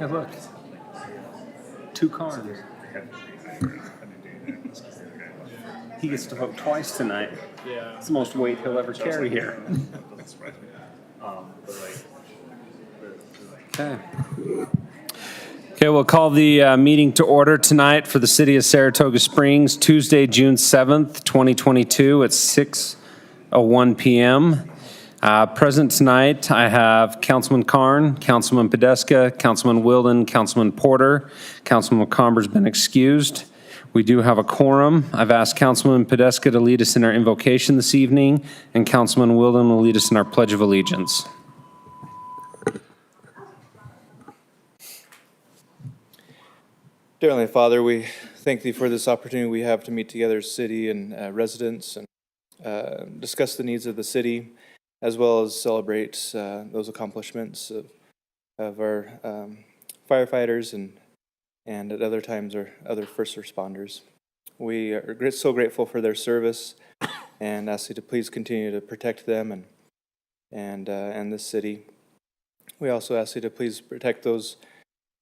Hey, look. 2 cars. He gets to vote twice tonight. Yeah. It's the most weight he'll ever carry here. Okay. Okay, we'll call the meeting to order tonight for the City of Saratoga Springs, Tuesday, June 7th, 2022 at 6:01 p.m. Present tonight, I have Councilman Carn, Councilman Podeska, Councilman Wilden, Councilman Porter. Councilman Comber's been excused. We do have a quorum. I've asked Councilman Podeska to lead us in our invocation this evening, and Councilman Wilden will lead us in our Pledge of Allegiance. Dear Heavenly Father, we thank Thee for this opportunity we have to meet together as city and residents and discuss the needs of the city, as well as celebrate those accomplishments of our firefighters and at other times our other first responders. We are so grateful for their service and ask You to please continue to protect them and this city. We also ask You to please protect those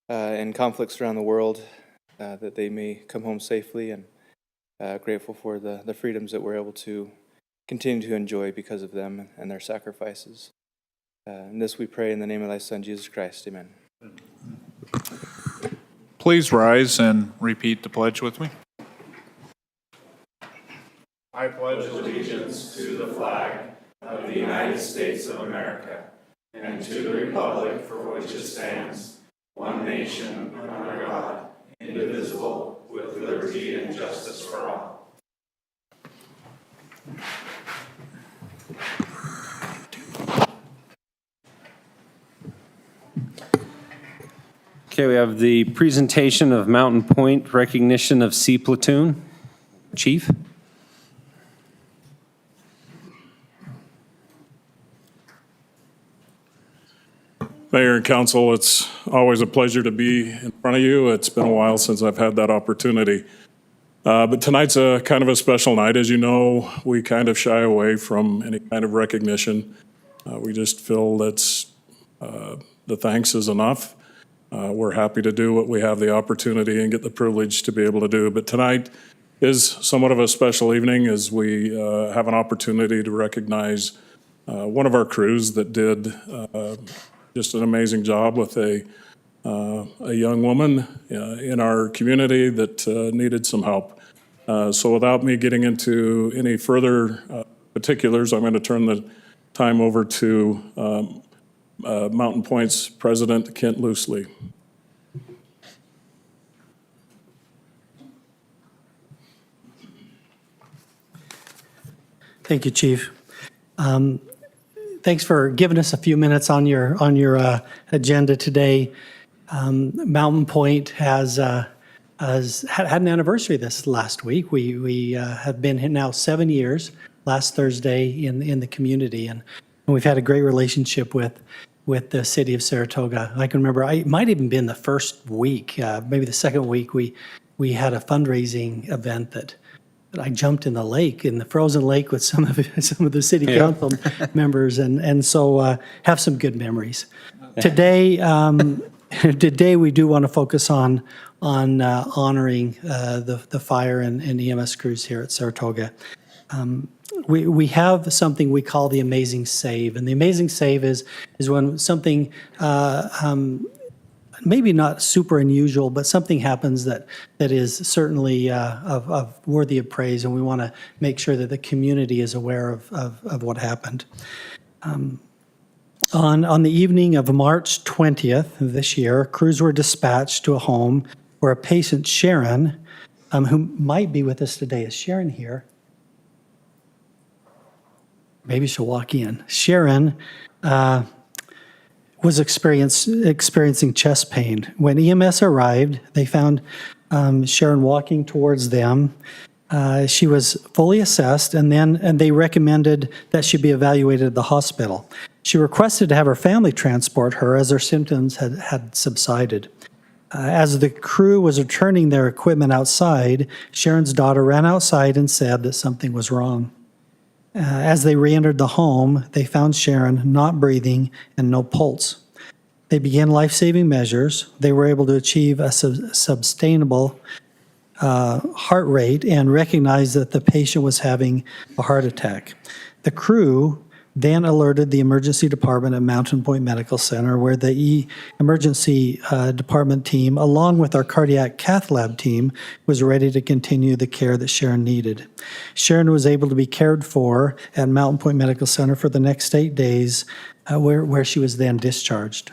in conflicts around the world, that they may come home safely, and grateful for the freedoms that we're able to continue to enjoy because of them and their sacrifices. And this we pray in the name of Thy Son, Jesus Christ. Amen. Please rise and repeat the pledge with me. I pledge allegiance to the flag of the United States of America and to the republic for which it stands, one nation, under God, indivisible, with liberty and justice for all. Okay, we have the presentation of Mountain Point recognition of C Platoon. Chief? Mayor and Council, it's always a pleasure to be in front of you. It's been a while since I've had that opportunity. But tonight's a kind of a special night. As you know, we kind of shy away from any kind of recognition. We just feel that's the thanks is enough. We're happy to do what we have the opportunity and get the privilege to be able to do. But tonight is somewhat of a special evening as we have an opportunity to recognize one of our crews that did just an amazing job with a young woman in our community that needed some help. So without me getting into any further particulars, I'm going to turn the time over to Mountain Point's President, Kent Loosley. Thank you, Chief. Thanks for giving us a few minutes on your agenda today. Mountain Point has had an anniversary this last week. We have been here now 7 years. Last Thursday in the community, and we've had a great relationship with the city of Saratoga. I can remember it might even been the first week, maybe the second week. We had a fundraising event that I jumped in the frozen lake with some of the city council members, and so have some good memories. Today we do want to focus on honoring the fire and EMS crews here at Saratoga. We have something we call the Amazing Save, and the Amazing Save is when something maybe not super unusual, but something happens that is certainly of worthy of praise, and we want to make sure that the community is aware of what happened. On the evening of March 20th of this year, crews were dispatched to a home where a patient, Sharon, who might be with us today. Is Sharon here? Maybe she'll walk in. Sharon was experiencing chest pain. When EMS arrived, they found Sharon walking towards them. She was fully assessed, and they recommended that she be evaluated at the hospital. She requested to have her family transport her as her symptoms had subsided. As the crew was returning their equipment outside, Sharon's daughter ran outside and said that something was wrong. As they re-entered the home, they found Sharon not breathing and no pulse. They began life-saving measures. They were able to achieve a sustainable heart rate and recognized that the patient was having a heart attack. The crew then alerted the emergency department at Mountain Point Medical Center, where the emergency department team, along with our cardiac cath lab team, was ready to continue the care that Sharon needed. Sharon was able to be cared for at Mountain Point Medical Center for the next 8 days, where she was then discharged.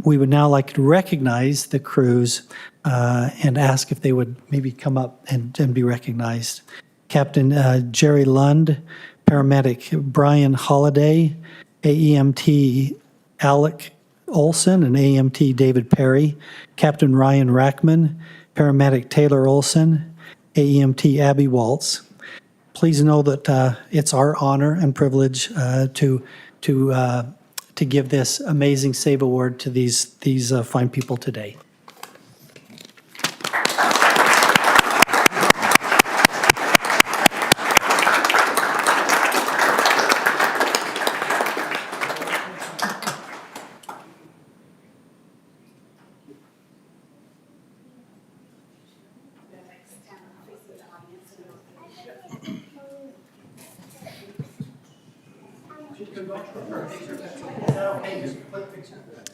We would now like to recognize the crews and ask if they would maybe come up and be recognized. Captain Jerry Lund, paramedic Brian Holliday, AEMT Alec Olson, and AEMT David Perry, Captain Ryan Rackman, paramedic Taylor Olson, AEMT Abby Waltz. Please know that it's our honor and privilege to give this amazing SAVE Award to these fine people today.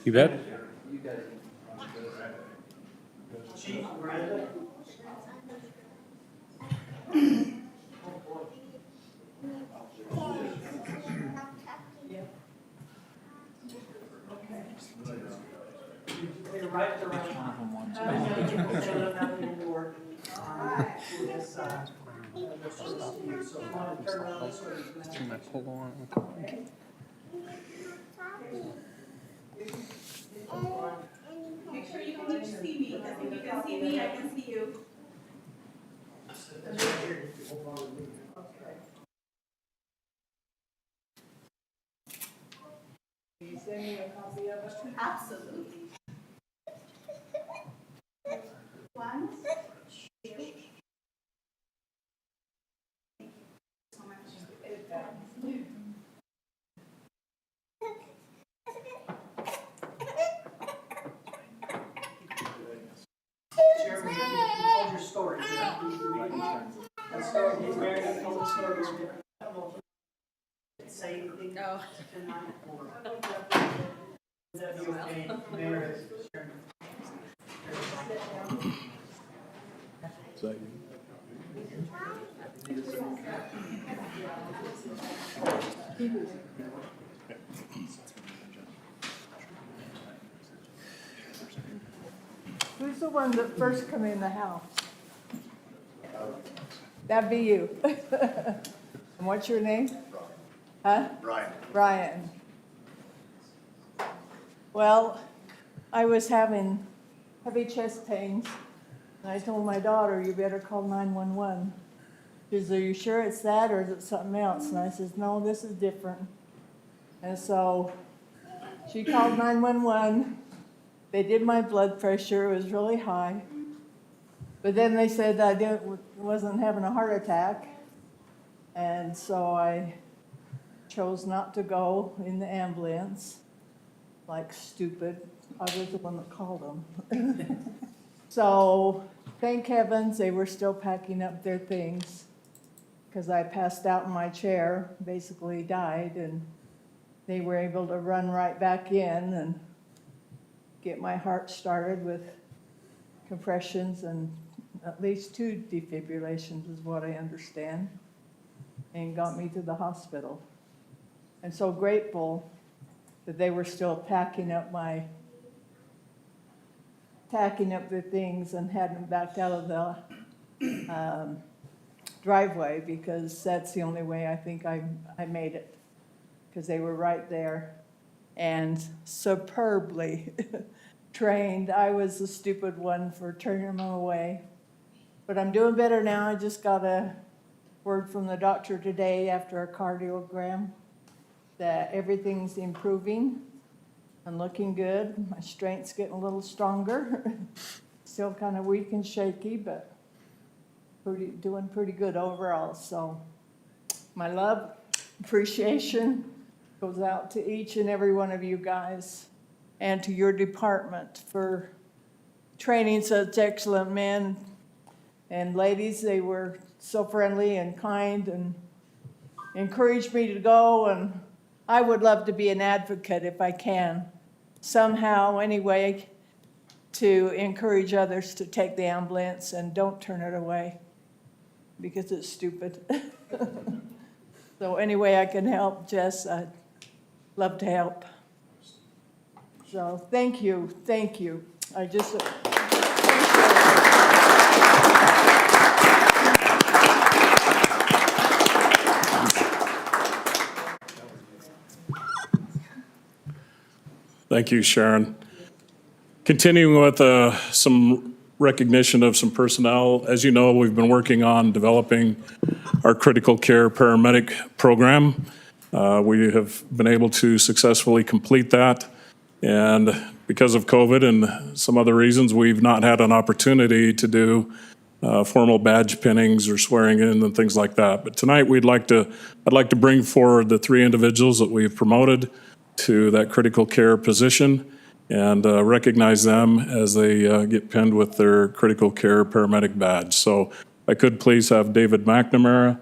You bet. Make sure you can each see me, because if you can see me, I can see you. Can you send me a copy of it? Absolutely. One, two. So much. Chairman, you told your story. That story, he's married, I told the story. I don't know if you say anything tonight or that you okay, Mayor, Chairman. Who's the one that first come in the house? That'd be you. And what's your name? Huh? Brian. Brian. Well, I was having heavy chest pains, and I told my daughter, you better call 911. She says, are you sure it's that or is it something else? And I says, no, this is different. And so she called 911. They did my blood pressure, it was really high. But then they said I wasn't having a heart attack. And so I chose not to go in the ambulance, like stupid. I was the one that called them. So thank heavens they were still packing up their things, because I passed out in my chair, basically died, and they were able to run right back in and get my heart started with compressions and at least 2 defibrillations is what I understand, and got me to the hospital. I'm so grateful that they were still packing up their things and hadn't backed out of the driveway, because that's the only way I think I made it, because they were right there and superbly trained. I was the stupid one for turning them away. But I'm doing better now. I just got a word from the doctor today after a cardiogram that everything's improving and looking good. My strength's getting a little stronger. Still kind of weak and shaky, but doing pretty good overall. So my love, appreciation goes out to each and every one of you guys. and to your department for training such excellent men and ladies. They were so friendly and kind and encouraged me to go, and I would love to be an advocate if I can, somehow, anyway, to encourage others to take the ambulance and don't turn it away because it's stupid. So any way I can help, Jess, I'd love to help. So thank you, thank you. I just appreciate it. Thank you, Sharon. Continuing with some recognition of some personnel, as you know, we've been working on developing our critical care paramedic program. We have been able to successfully complete that. And because of COVID and some other reasons, we've not had an opportunity to do formal badge pinnings or swearing in and things like that. But tonight, I'd like to bring forward the 3 individuals that we've promoted to that critical care position and recognize them as they get pinned with their critical care paramedic badge. So I could please have David McNamara,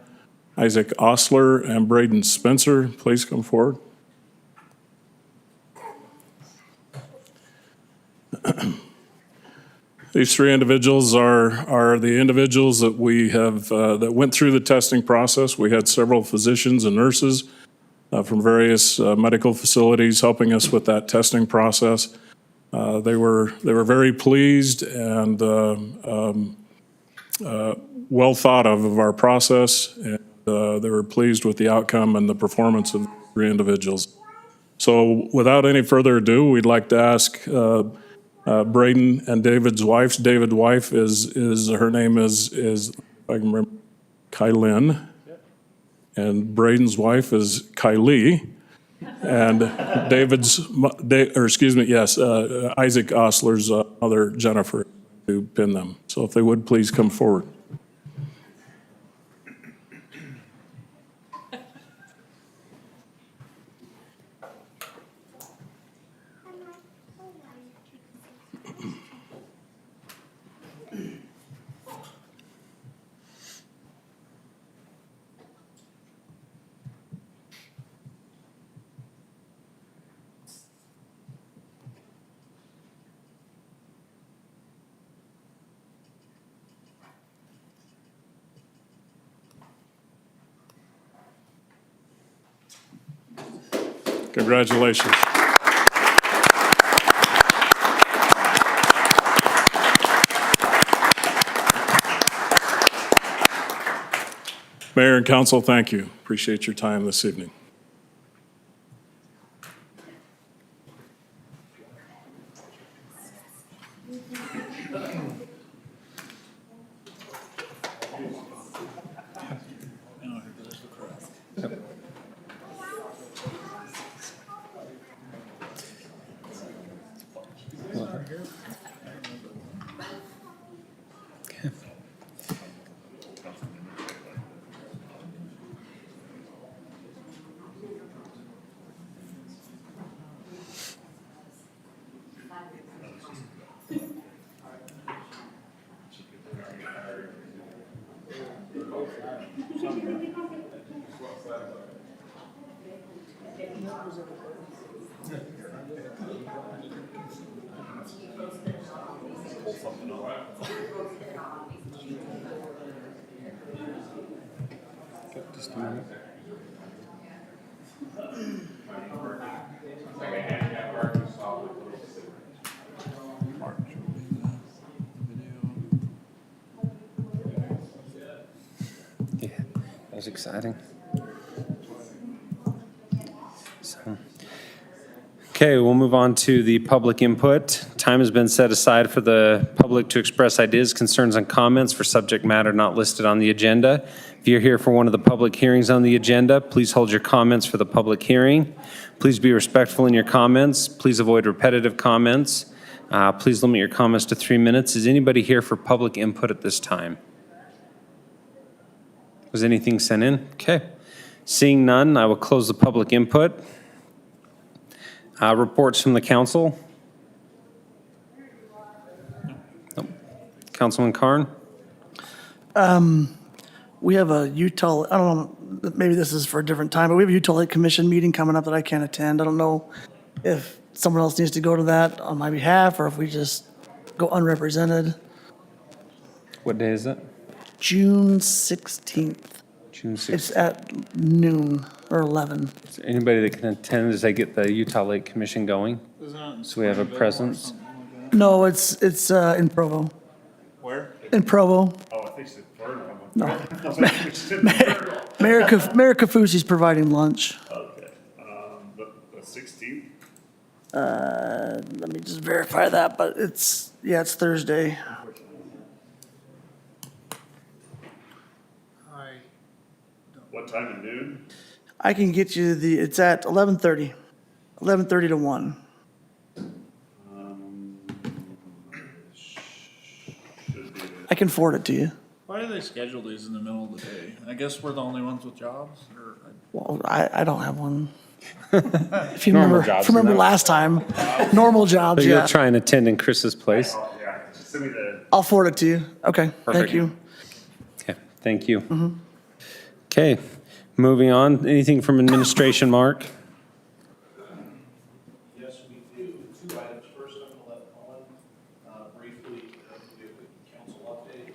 Isaac Osler, and Braden Spencer please come forward. These 3 individuals are the individuals that we have that went through the testing process. We had several physicians and nurses from various medical facilities helping us with that testing process. They were very pleased and well thought of our process, and they were pleased with the outcome and the performance of the 3 individuals. So without any further ado, we'd like to ask Braden and David's wife. David's wife her name is if I can remember, Kylin. And Braden's wife is Kylie, and Isaac Osler's mother, Jennifer, to pin them. So if they would please come forward. Congratulations. Mayor and council, thank you. Appreciate your time this evening. Yeah, that was exciting. So, okay, we'll move on to the public input. Time has been set aside for the public to express ideas, concerns, and comments for subject matter not listed on the agenda. If you're here for one of the public hearings on the agenda, please hold your comments for the public hearing. Please be respectful in your comments. Please avoid repetitive comments. Please limit your comments to 3 minutes. Is anybody here for public input at this time? Was anything sent in? Okay. Seeing none, I will close the public input. Reports from the council. Nope. Councilman Carn? We have a Utah, I don't know, maybe this is for a different time, but we have a Utah Lake Commission meeting coming up that I can't attend. I don't know if someone else needs to go to that on my behalf, or if we just go unrepresented. What day is it? June 16th. June 6th. It's at noon or 11. Is there anybody that can attend as they get the Utah Lake Commission going? So we have a presence. No, it's in Provo. Where? In Provo. Oh, I think it's No. Mayor Kafusi's providing lunch. Okay, the 16th? Let me just verify that, but it's Thursday. What time at noon? I can get you it's at 11:30. 11:30 to 1. I can forward it to you. Why do they schedule these in the middle of the day? I guess we're the only ones with jobs, or? Well, I don't have one. If you Normal remember, jobs, if you remember isn't it? last time, normal jobs, So you'll yeah. try and attend in Chris's place? Yeah, just send me the. I'll forward it to you. Okay, Perfect. thank you. Okay, thank you. Okay, moving on. Anything from administration, Mark? Yes, we do. Two items. First, I'm going to let Owen briefly give the council update.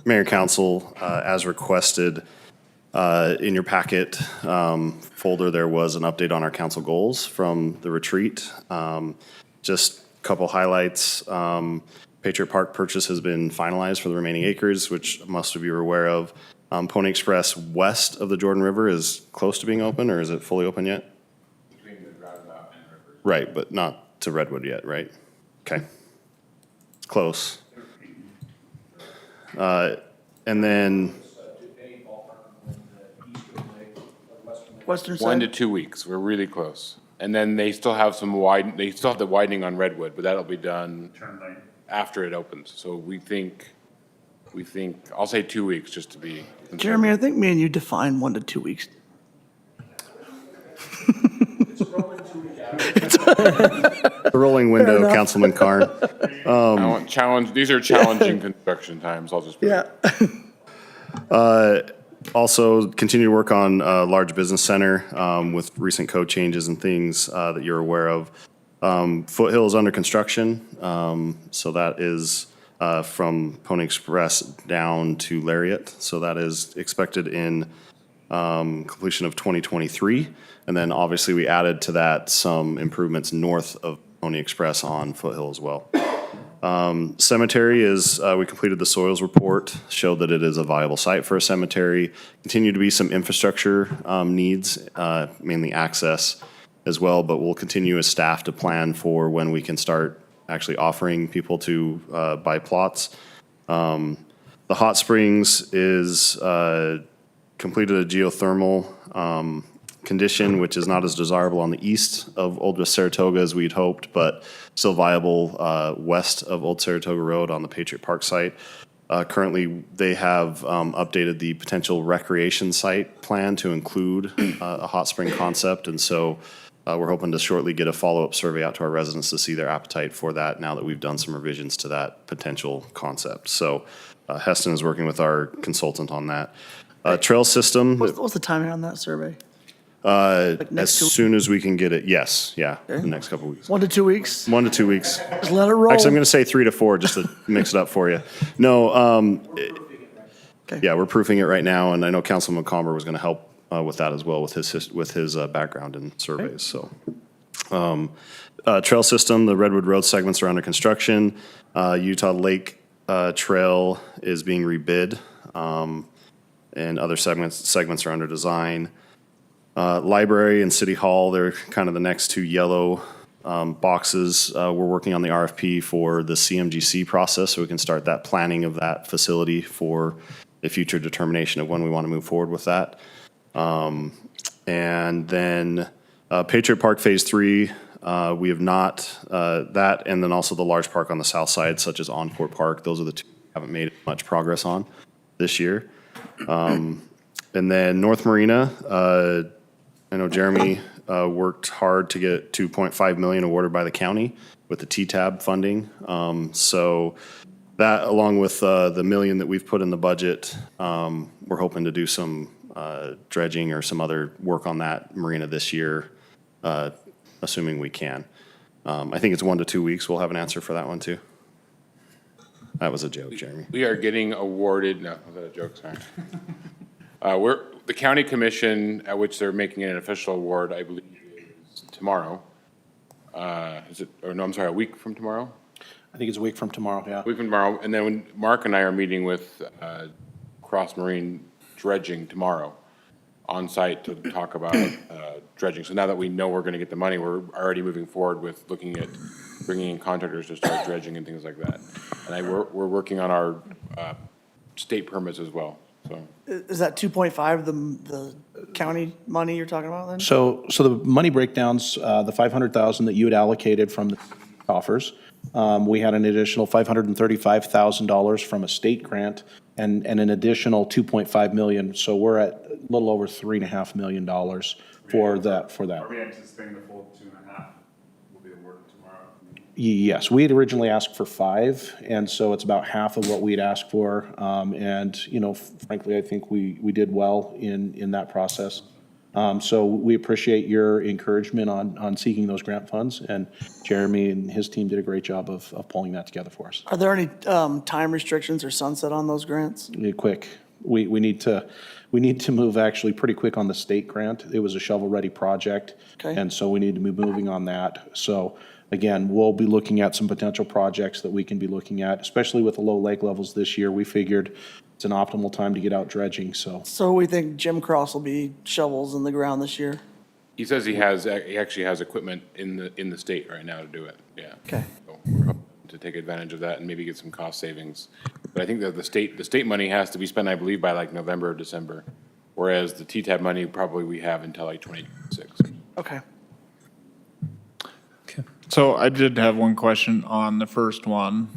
Mayor and Council, as requested, in your packet folder, there was an update on our council goals from the retreat. Just a couple highlights. Patriot Park purchase has been finalized for the remaining acres, which most of you are aware of. Pony Express west of the Jordan River is close to being open, or is it fully open yet? Between the roundabout and river. Right, but not to Redwood yet, right? Okay. It's close. And then, Any ballpark on the eastern leg, western leg. Western 1 to side. 2 weeks. We're really close. And then they still have they still have the widening on Redwood, but that'll be done after it opens. So we think, I'll say 2 weeks just to be. Jeremy, I think me and you define 1 to 2 weeks. the rolling window, enough. Councilman Carn. I want these are challenging construction times, I'll just. Yeah. Also, continue to work on large business center with recent code changes and things that you're aware of. Foothill is under construction, so that is from Pony Express down to Lariat. So that is expected in completion of 2023. And then obviously we added to that some improvements north of Pony Express on Foothill as well. Cemetery is, we completed the soils report, showed that it is a viable site for a cemetery. Continue to be some infrastructure needs, mainly access as well, but we'll continue as staff to plan for when we can start actually offering people to buy plots. The hot springs is completed a geothermal condition, which is not as desirable on the east of Old West Saratoga as we'd hoped, but still viable west of Old Saratoga Road on the Patriot Park site. Currently, they have updated the potential recreation site plan to include a hot spring concept, and so we're hoping to shortly get a follow-up survey out to our residents to see their appetite for that now that we've done some revisions to that potential concept. So Heston is working with our consultant on that. Trail system. What's the timing on that survey? As next 2 soon as we can get it, yes, yeah, the next couple of weeks. 1 to 2 weeks? 1 to 2 weeks. Just let it roll. Actually, I'm going to say 3 to 4 just to mix it up for you. No, yeah, we're proofing it right now, and I know Councilman Comber was going to help with that as well with his background in surveys. So, trail system, the Redwood Road segments are under construction. Utah Lake Trail is being rebid, and other segments are under design. Library and City Hall, they're kind of the next two yellow boxes. We're working on the RFP for the CMGC process, so we can start that planning of that facility for a future determination of when we want to move forward with that. And then Patriot Park Phase 3, we have not, that, and then also the large park on the south side, such as Encore Park. Those are the two we haven't made much progress on this year. And then North Marina, I know Jeremy worked hard to get $2.5 million awarded by the county with the T-TAB funding. So that, along with the $1 million that we've put in the budget, we're hoping to do some dredging or some other work on that marina this year, assuming we can. I think it's 1 to 2 weeks. We'll have an answer for that one too. That was a joke, Jeremy. We are getting awarded, no, was that a joke? Sorry. The county commission, at which they're making an official award, I believe, is tomorrow. Is it, or no, I'm sorry, a week from tomorrow? I think it's a week from tomorrow, yeah. A week from tomorrow, and then when Mark and I are meeting with Cross Marine Dredging tomorrow on site to talk about dredging. So now that we know we're gonna get the money, we're already moving forward with looking at bringing in contractors to start dredging and things like that. And we're working on our state permits as well, so. Is that 2.5 the county money you're talking about then? So the money breakdowns, the 500,000 that you had allocated from the coffers, we had an additional $535,000 from a state grant and an additional 2.5 million. So we're at a little over $3.5 million for that. Are we anticipating the full 2.5 will be awarded tomorrow? Yes, we had originally asked for 5, and so it's about half of what we'd asked for. And, you know, frankly, I think we did well in that process. So we appreciate your encouragement on seeking those grant funds, and Jeremy and his team did a great job of pulling that together for us. Are there any time restrictions or sunset on those grants? Quick. We need to move actually pretty quick on the state grant. It was a shovel-ready project. Okay. And so we need to be moving on that. So again, we'll be looking at some potential projects that we can be looking at, especially with the low lake levels this year. We figured it's an optimal time to get out dredging, so. So we think Jim Cross will be shovels in the ground this year? He says he actually has equipment in the state right now to do it, yeah. Okay. So we're hoping to take advantage of that and maybe get some cost savings. But I think that the state money has to be spent, I believe, by like November or December, whereas the T-TAB money probably we have until like 2026. Okay. So I did have one question on the first one.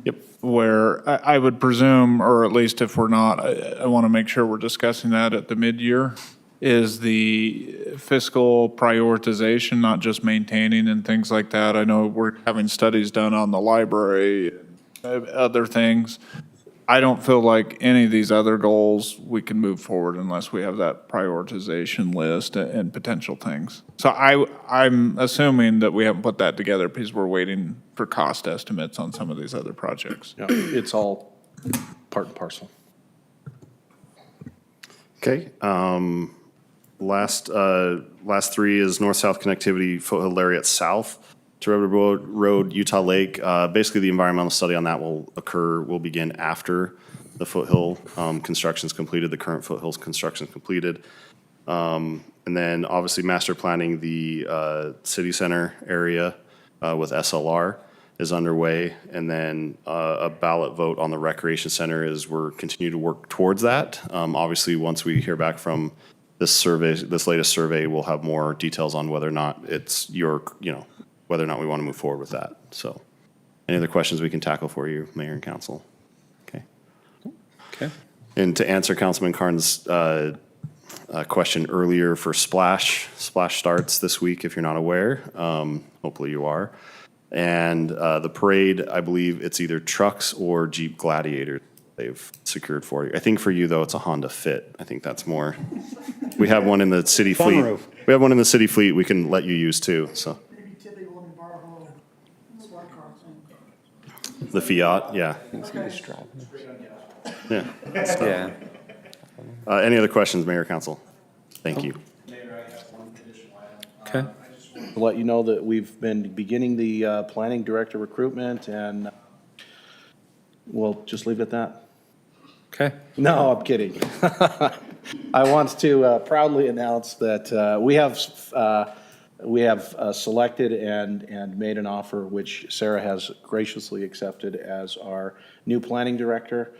Yep. Where I would presume, or at least if we're not, I want to make sure we're discussing that at the mid-year, is the fiscal prioritization, not just maintaining and things like that. I know we're having studies done on the library and other things. I don't feel like any of these other goals we can move forward unless we have that prioritization list and potential things. So I'm assuming that we haven't put that together because we're waiting for cost estimates on some of these other projects. Yeah, it's all part and parcel. Okay. Last 3 is north-south connectivity, Foothill Lariat South to Redwood Road, Utah Lake. Basically, the environmental study on that will begin after the Foothill construction is completed, the current Foothills construction is completed. And then obviously master planning the city center area with SLR is underway. And then a ballot vote on the recreation center we're continuing to work towards that. Obviously, once we hear back from this latest survey, we'll have more details on whether or not it's whether or not we want to move forward with that. So any other questions we can tackle for you, Mayor and Council? Okay. Okay. And to answer Councilman Carn's question earlier for Splash starts this week if you're not aware. Hopefully you are. And the parade, I believe it's either trucks or Jeep Gladiator they've secured for you. I think for you, though, it's a Honda Fit. I think that's more. We have one in the city fleet. Sunroof. We have one in the city fleet we can let you use too, so. Maybe Tippy will let me borrow a smart car. The Fiat, yeah. Yeah. Yeah. Any other questions, Mayor, Council? Thank you. Mayor, I have one additional item. Okay. I just wanted to let you know that we've been beginning the planning director recruitment, and we'll just leave it at that. Okay. No, I'm kidding. I want to proudly announce that we have selected and made an offer, which Sarah has graciously accepted as our new planning director.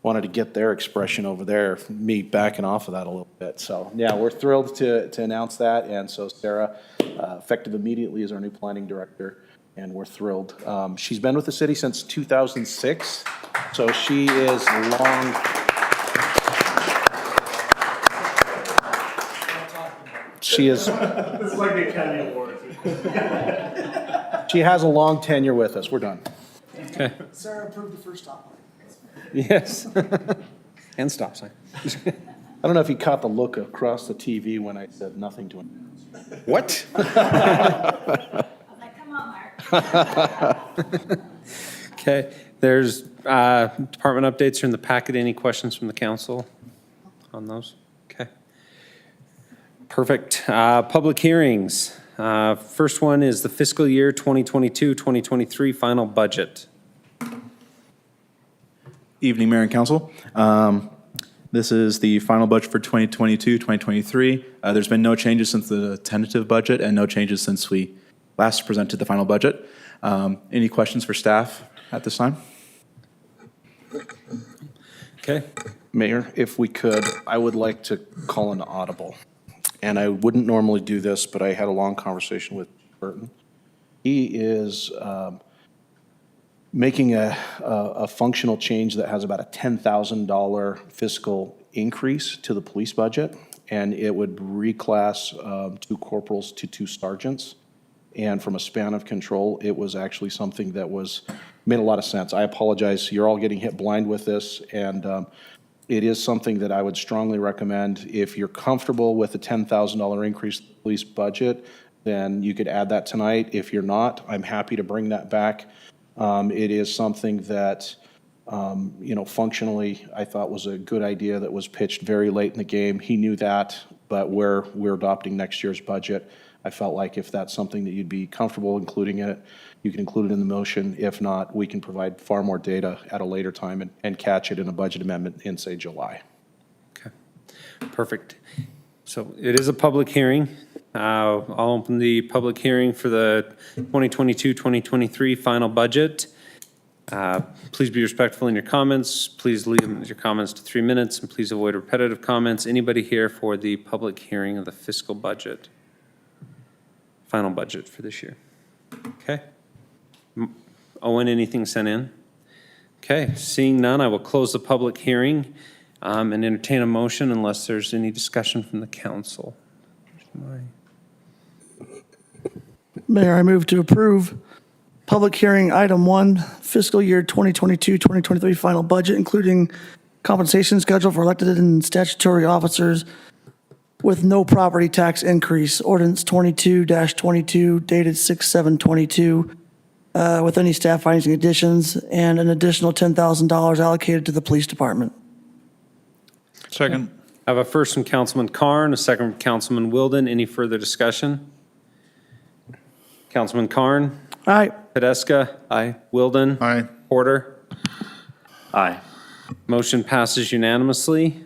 Wanted to get their expression over there, me backing off of that a little bit. So, yeah, we're thrilled to announce that. And so Sarah, effective immediately, is our new planning director, and we're thrilled. She's been with the city since 2006. So she is long. She is. It's like the Academy Awards. She has a long tenure with us. We're done. Okay. Sarah approved the first stop line. Yes. And stop sign. I don't know if you caught the look across the TV when I said nothing to him. What? Like, come on, Mark. Okay, there's department updates are in the packet. Any questions from the council on those? Okay. Perfect. Public hearings. First one is the fiscal year 2022-2023 final budget. Evening, Mayor and Council. This is the final budget for 2022-2023. There's been no changes since the tentative budget and no changes since we last presented the final budget. Any questions for staff at this time? Okay. Mayor, if we could, I would like to call an audible. And I wouldn't normally do this, but I had a long conversation with Burton. He is making a functional change that has about a $10,000 fiscal increase to the police budget, and it would reclass 2 corporals to 2 sergeants. And from a span of control, it was actually something that made a lot of sense. I apologize, you're all getting hit blind with this, and it is something that I would strongly recommend. If you're comfortable with a $10,000 increase to the police budget, then you could add that tonight. If you're not, I'm happy to bring that back. It is something that, functionally, I thought was a good idea that was pitched very late in the game. He knew that, but where we're adopting next year's budget, I felt like if that's something that you'd be comfortable including it, you can include it in the motion. If not, we can provide far more data at a later time and catch it in a budget amendment in, say, July. Okay. Perfect. So it is a public hearing. I'll open the public hearing for the 2022-2023 final budget. Please be respectful in your comments. Please limit your comments to 3 minutes, and please avoid repetitive comments. Anybody here for the public hearing of the fiscal budget? Final budget for this year. Okay. Owen, anything sent in? Okay, seeing none, I will close the public hearing and entertain a motion unless there's any discussion from the council. Mayor, I move to approve public hearing item 1, fiscal year 2022-2023 final budget, including compensation schedule for elected and statutory officers with no property tax increase, ordinance 22-22 dated 6/7/22, with any staff findings and additions, and an additional $10,000 allocated to the police department. Second. I have a first from Councilman Carn, a second from Councilman Wilden. Any further discussion? Councilman Carn? Aye. Tedesca? Aye. Wilden? Aye. Porter? Aye. Motion passes unanimously.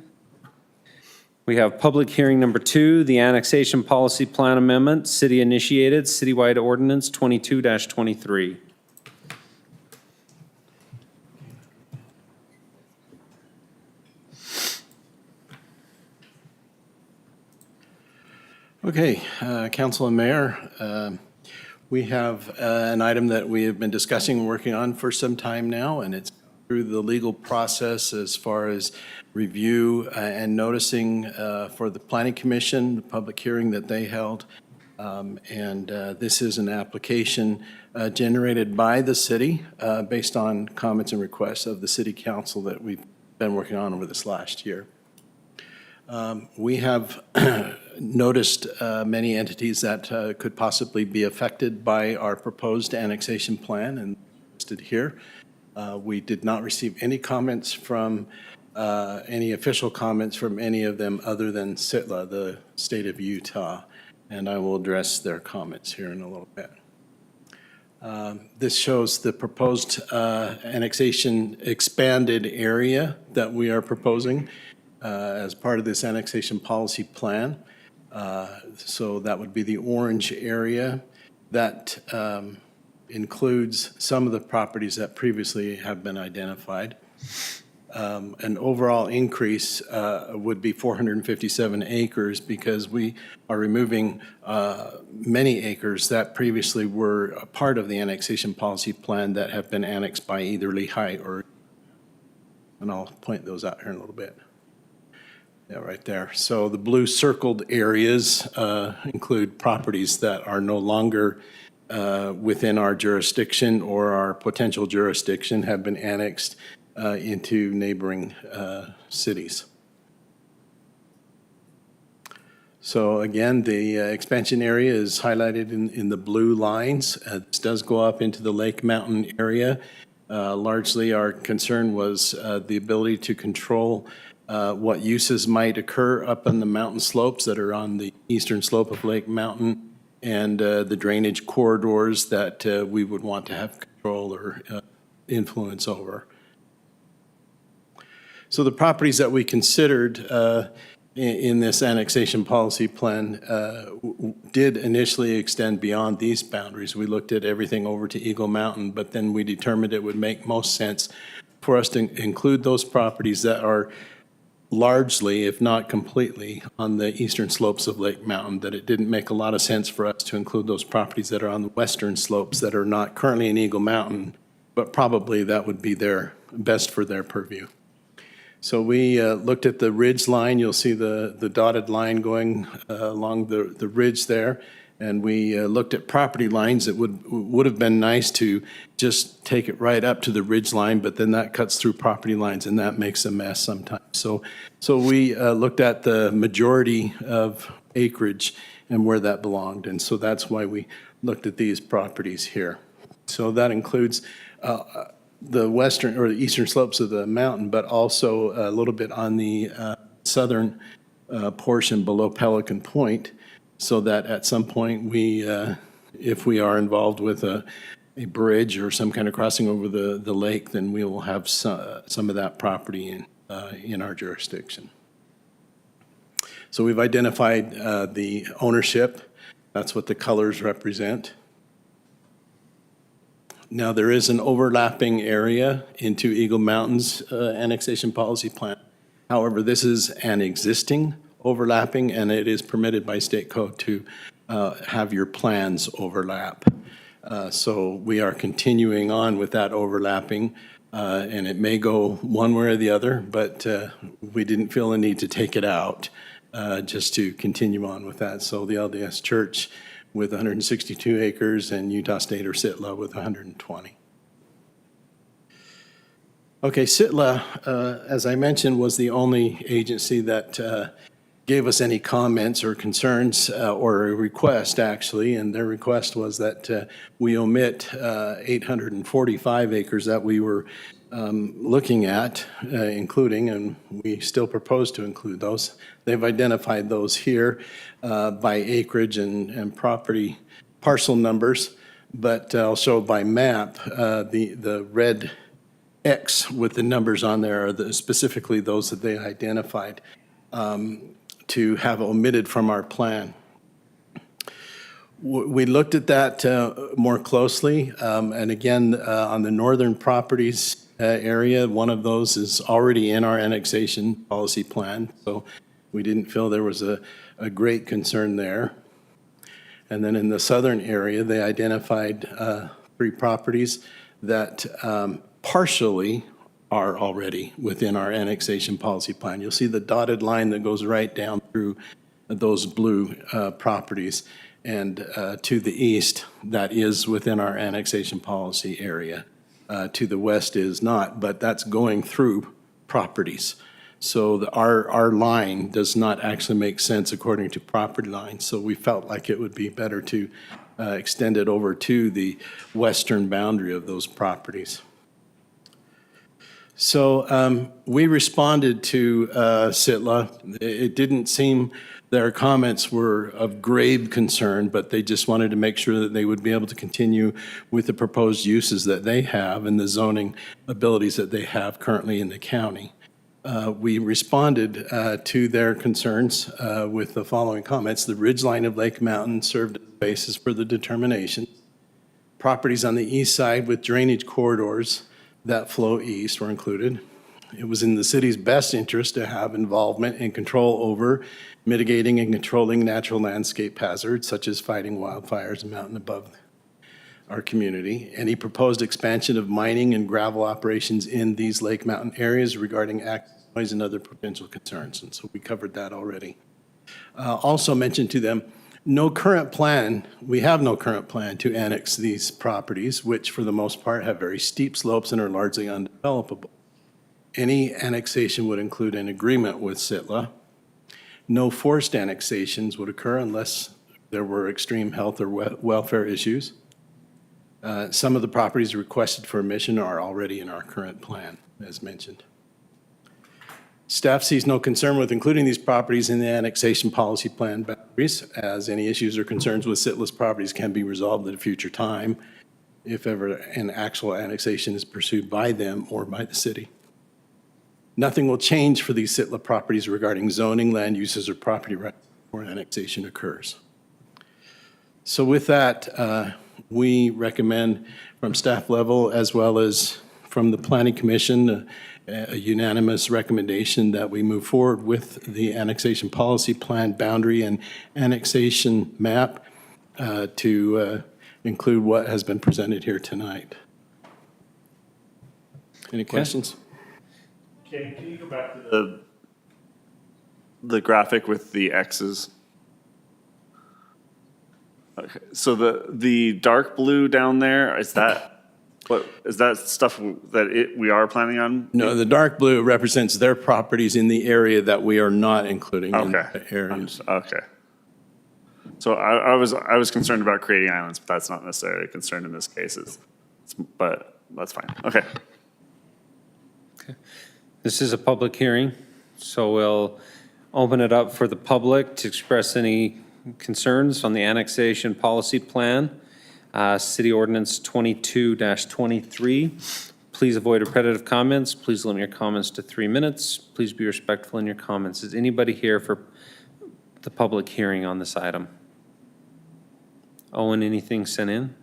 We have public hearing number 2, the annexation policy plan amendment, city initiated, citywide ordinance 22-23. Okay, Council and Mayor, we have an item that we have been discussing and working on for some time now, and it's through the legal process as far as review and noticing for the Planning Commission, the public hearing that they held. This is an application generated by the city based on comments and requests of the City Council that we've been working on over this last year. We have noticed many entities that could possibly be affected by our proposed annexation plan and listed here. We did not receive any comments from, any official comments from any of them other than SITLA, the state of Utah, and I will address their comments here in a little bit. This shows the proposed annexation expanded area that we are proposing as part of this annexation policy plan. So that would be the orange area. That includes some of the properties that previously have been identified. An overall increase would be 457 acres because we are removing many acres that previously were a part of the annexation policy plan that have been annexed by either Lehigh or And I'll point those out here in a little bit. Yeah, right there. So the blue circled areas include properties that are no longer within our jurisdiction or our potential jurisdiction, have been annexed into neighboring cities. So again, the expansion area is highlighted in the blue lines. This does go up into the Lake Mountain area. Largely, our concern was the ability to control what uses might occur up on the mountain slopes that are on the eastern slope of Lake Mountain, and the drainage corridors that we would want to have control or influence over. So the properties that we considered in this annexation policy plan did initially extend beyond these boundaries. We looked at everything over to Eagle Mountain, but then we determined it would make most sense for us to include those properties that are largely, if not completely, on the eastern slopes of Lake Mountain, that it didn't make a lot of sense for us to include those properties that are on the western slopes that are not currently in Eagle Mountain, but probably that would be best for their purview. So we looked at the ridge line. You'll see the dotted line going along the ridge there. And we looked at property lines. It would have been nice to just take it right up to the ridge line, but then that cuts through property lines and that makes a mess sometimes. So we looked at the majority of acreage and where that belonged. And so that's why we looked at these properties here. So that includes the western or the eastern slopes of the mountain, but also a little bit on the southern portion below Pelican Point, so that at some point we, if we are involved with a bridge or some kind of crossing over the lake, then we will have some of that property in our jurisdiction. So we've identified the ownership. That's what the colors represent. Now, there is an overlapping area into Eagle Mountain's annexation policy plan. However, this is an existing overlapping, and it is permitted by state code to have your plans overlap. So we are continuing on with that overlapping, and it may go one way or the other, but we didn't feel the need to take it out just to continue on with that. So the LDS Church with 162 acres, and Utah State or SITLA with 120. Okay, SITLA, as I mentioned, was the only agency that gave us any comments or concerns or a request, actually, and their request was that we omit 845 acres that we were looking at including, and we still propose to include those. They've identified those here by acreage and property parcel numbers, but I'll show by map the red X with the numbers on there are specifically those that they identified to have omitted from our plan. We looked at that more closely, and again, on the northern properties area, one of those is already in our annexation policy plan, so we didn't feel there was a great concern there. And then in the southern area, they identified 3 properties that partially are already within our annexation policy plan. You'll see the dotted line that goes right down through those blue properties. And to the east, that is within our annexation policy area. To the west is not, but that's going through properties. So our line does not actually make sense according to property lines. So we felt like it would be better to extend it over to the western boundary of those properties. So we responded to SITLA. It didn't seem their comments were of grave concern, but they just wanted to make sure that they would be able to continue with the proposed uses that they have and the zoning abilities that they have currently in the county. We responded to their concerns with the following comments. The ridgeline of Lake Mountain served as the basis for the determination. Properties on the east side with drainage corridors that flow east were included. It was in the city's best interest to have involvement and control over mitigating and controlling natural landscape hazards such as fighting wildfires and mountain above our community, any proposed expansion of mining and gravel operations in these Lake Mountain areas regarding access, noise, and other potential concerns. And so we covered that already. Also mentioned to them, we have no current plan to annex these properties, which for the most part have very steep slopes and are largely undevelopable. Any annexation would include an agreement with Sitla. No forced annexations would occur unless there were extreme health or welfare issues. Some of the properties requested for emission are already in our current plan, as mentioned. Staff sees no concern with including these properties in the annexation policy plan boundaries, as any issues or concerns with Sitla's properties can be resolved at a future time, if ever an actual annexation is pursued by them or by the city. Nothing will change for these Sitla properties regarding zoning, land uses, or property rights before annexation occurs. So with that, we recommend from staff level as well as from the Planning Commission a unanimous recommendation that we move forward with the annexation policy plan boundary and annexation map to include what has been presented here tonight. Any questions? Can you go back to the graphic with the X's? Okay, so the dark blue down there, is that stuff that we are planning on? No, the dark blue represents their properties in the area that we are not including in Okay. the areas. Okay. So I was concerned about creating islands, but that's not necessarily a concern in this case. But that's fine. Okay. This is a public hearing, so we'll open it up for the public to express any concerns on the annexation policy plan. City Ordinance 22-23. Please avoid repetitive comments. Please limit your comments to 3 minutes. Please be respectful in your comments. Is anybody here for the public hearing on this item? Owen, anything sent in?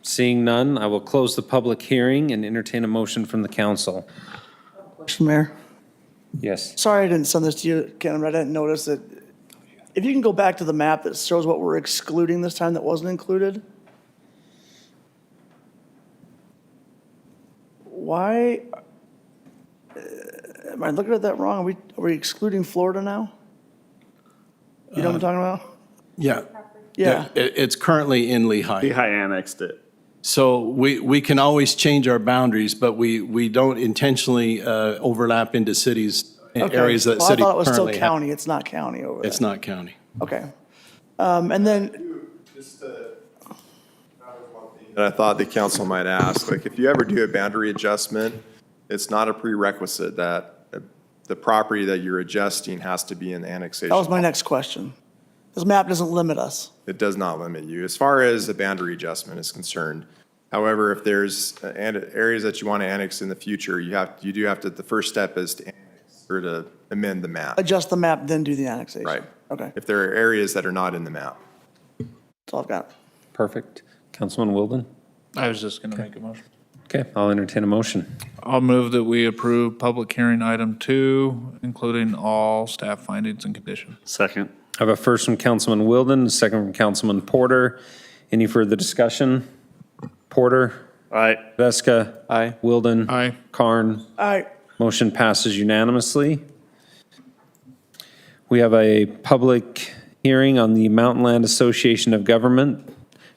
Seeing none, I will close the public hearing and entertain a motion from the council. Question, Mayor. Yes. Sorry I didn't send this to you, Ken, but I didn't notice it. If you can go back to the map that shows what we're excluding this time that wasn't included. Why, am I looking at that wrong? Are we excluding Florida now? You know what I'm talking about? Yeah. Yeah. It's currently in Lehigh. Lehigh annexed it. So we can always change our boundaries, but we don't intentionally overlap into cities, Okay. areas that Well, city I thought it was still currently have. county. It's not county over there. It's not county. Okay. And then, And I thought the council might ask, like, if you ever do a boundary adjustment, it's not a prerequisite that the property that you're adjusting has to be in the annexation. that was my next question. This map doesn't limit us. It does not limit you as far as the boundary adjustment is concerned. However, if there's areas that you want to annex in the future, you do have to, the first step is to annex or to amend the map. Adjust the map, then do the annexation. Right. Okay, If there are areas that are not in the map. that's all I've got. Perfect. Councilman Wilden? I was just going to make a motion. Okay, I'll entertain a motion. I'll move that we approve public hearing item 2, including all staff findings and conditions. Second. I have a first from Councilman Wilden, a second from Councilman Porter. Any further discussion? Porter? Aye. Veska? Aye. Wilden? Aye. Karn? All right, Motion passes unanimously. We have a public hearing on the Mountain Land Association of Government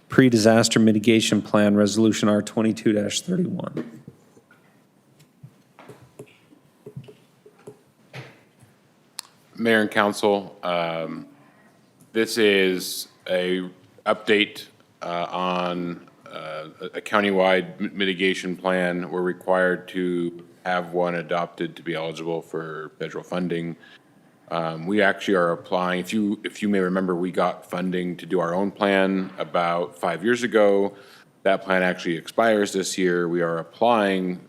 Pre-Disaster Mitigation Plan, Resolution R 22-31. Mayor and council, this is a update on a countywide mitigation plan. We're required to have one adopted to be eligible for federal funding. We actually are applying, if you may remember, we got funding to do our own plan about 5 years ago. That plan actually expires this year. We are applying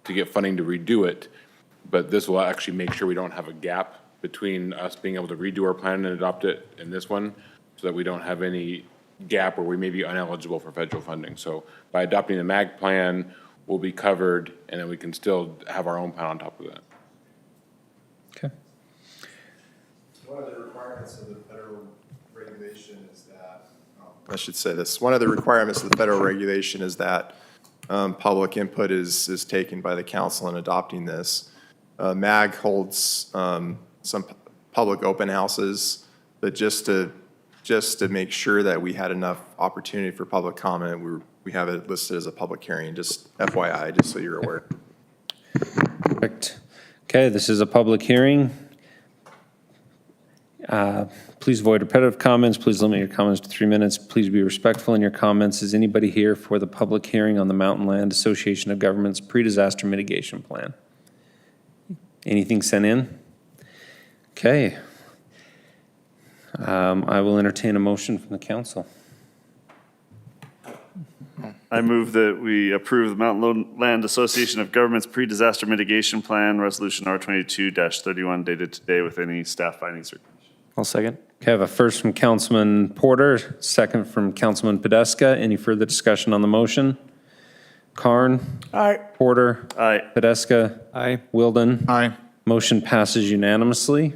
to get funding to redo it, but this will actually make sure we don't have a gap between us being able to redo our plan and adopt it and this one, so that we don't have any gap where we may be ineligible for federal funding. So by adopting the MAG plan, we'll be covered, and then we can still have our own plan on top of that. Okay. One of the requirements of the federal regulation is that I should say this. One of the requirements of the federal regulation is that public input is taken by the council in adopting this. MAG holds some public open houses, but just to make sure that we had enough opportunity for public comment, we have it listed as a public hearing, just FYI, just so you're aware. Perfect. Okay, this is a public hearing. Please avoid repetitive comments. Please limit your comments to 3 minutes. Please be respectful in your comments. Is anybody here for the public hearing on the Mountain Land Association of Governments pre-disaster mitigation plan? Anything sent in? Okay. I will entertain a motion from the council. I move that we approve the Mountain Land Association of Governments Pre-Disaster Mitigation Plan, Resolution R22-31, dated today with any staff findings. I'll second. Okay, I have a first from Councilman Porter, second from Councilman Podeska. Any further discussion on the motion? Karn? Aye. Porter? Aye. Podeska? Aye. Wilden? Aye. Motion passes unanimously.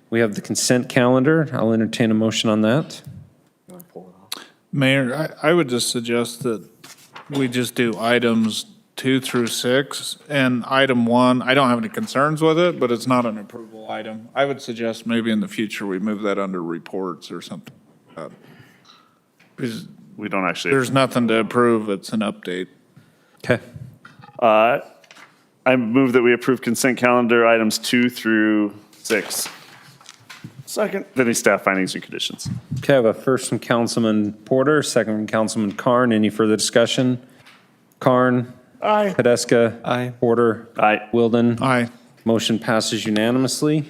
We have the consent calendar. I'll entertain a motion on that. Mayor, I would just suggest that we just do items 2 through 6, and item 1, I don't have any concerns with it, but it's not an approval item. I would suggest maybe in the future we move that under reports or something. Because We don't actually. there's nothing to approve, it's an update. Okay. I move that we approve consent calendar items 2 through 6. Second. With any staff findings or conditions. Okay, I have a first from Councilman Porter, second from Councilman Karn. Any further discussion? Karn? Aye. Podeska? Aye. Porter? Aye. Wilden? Aye. Motion passes unanimously.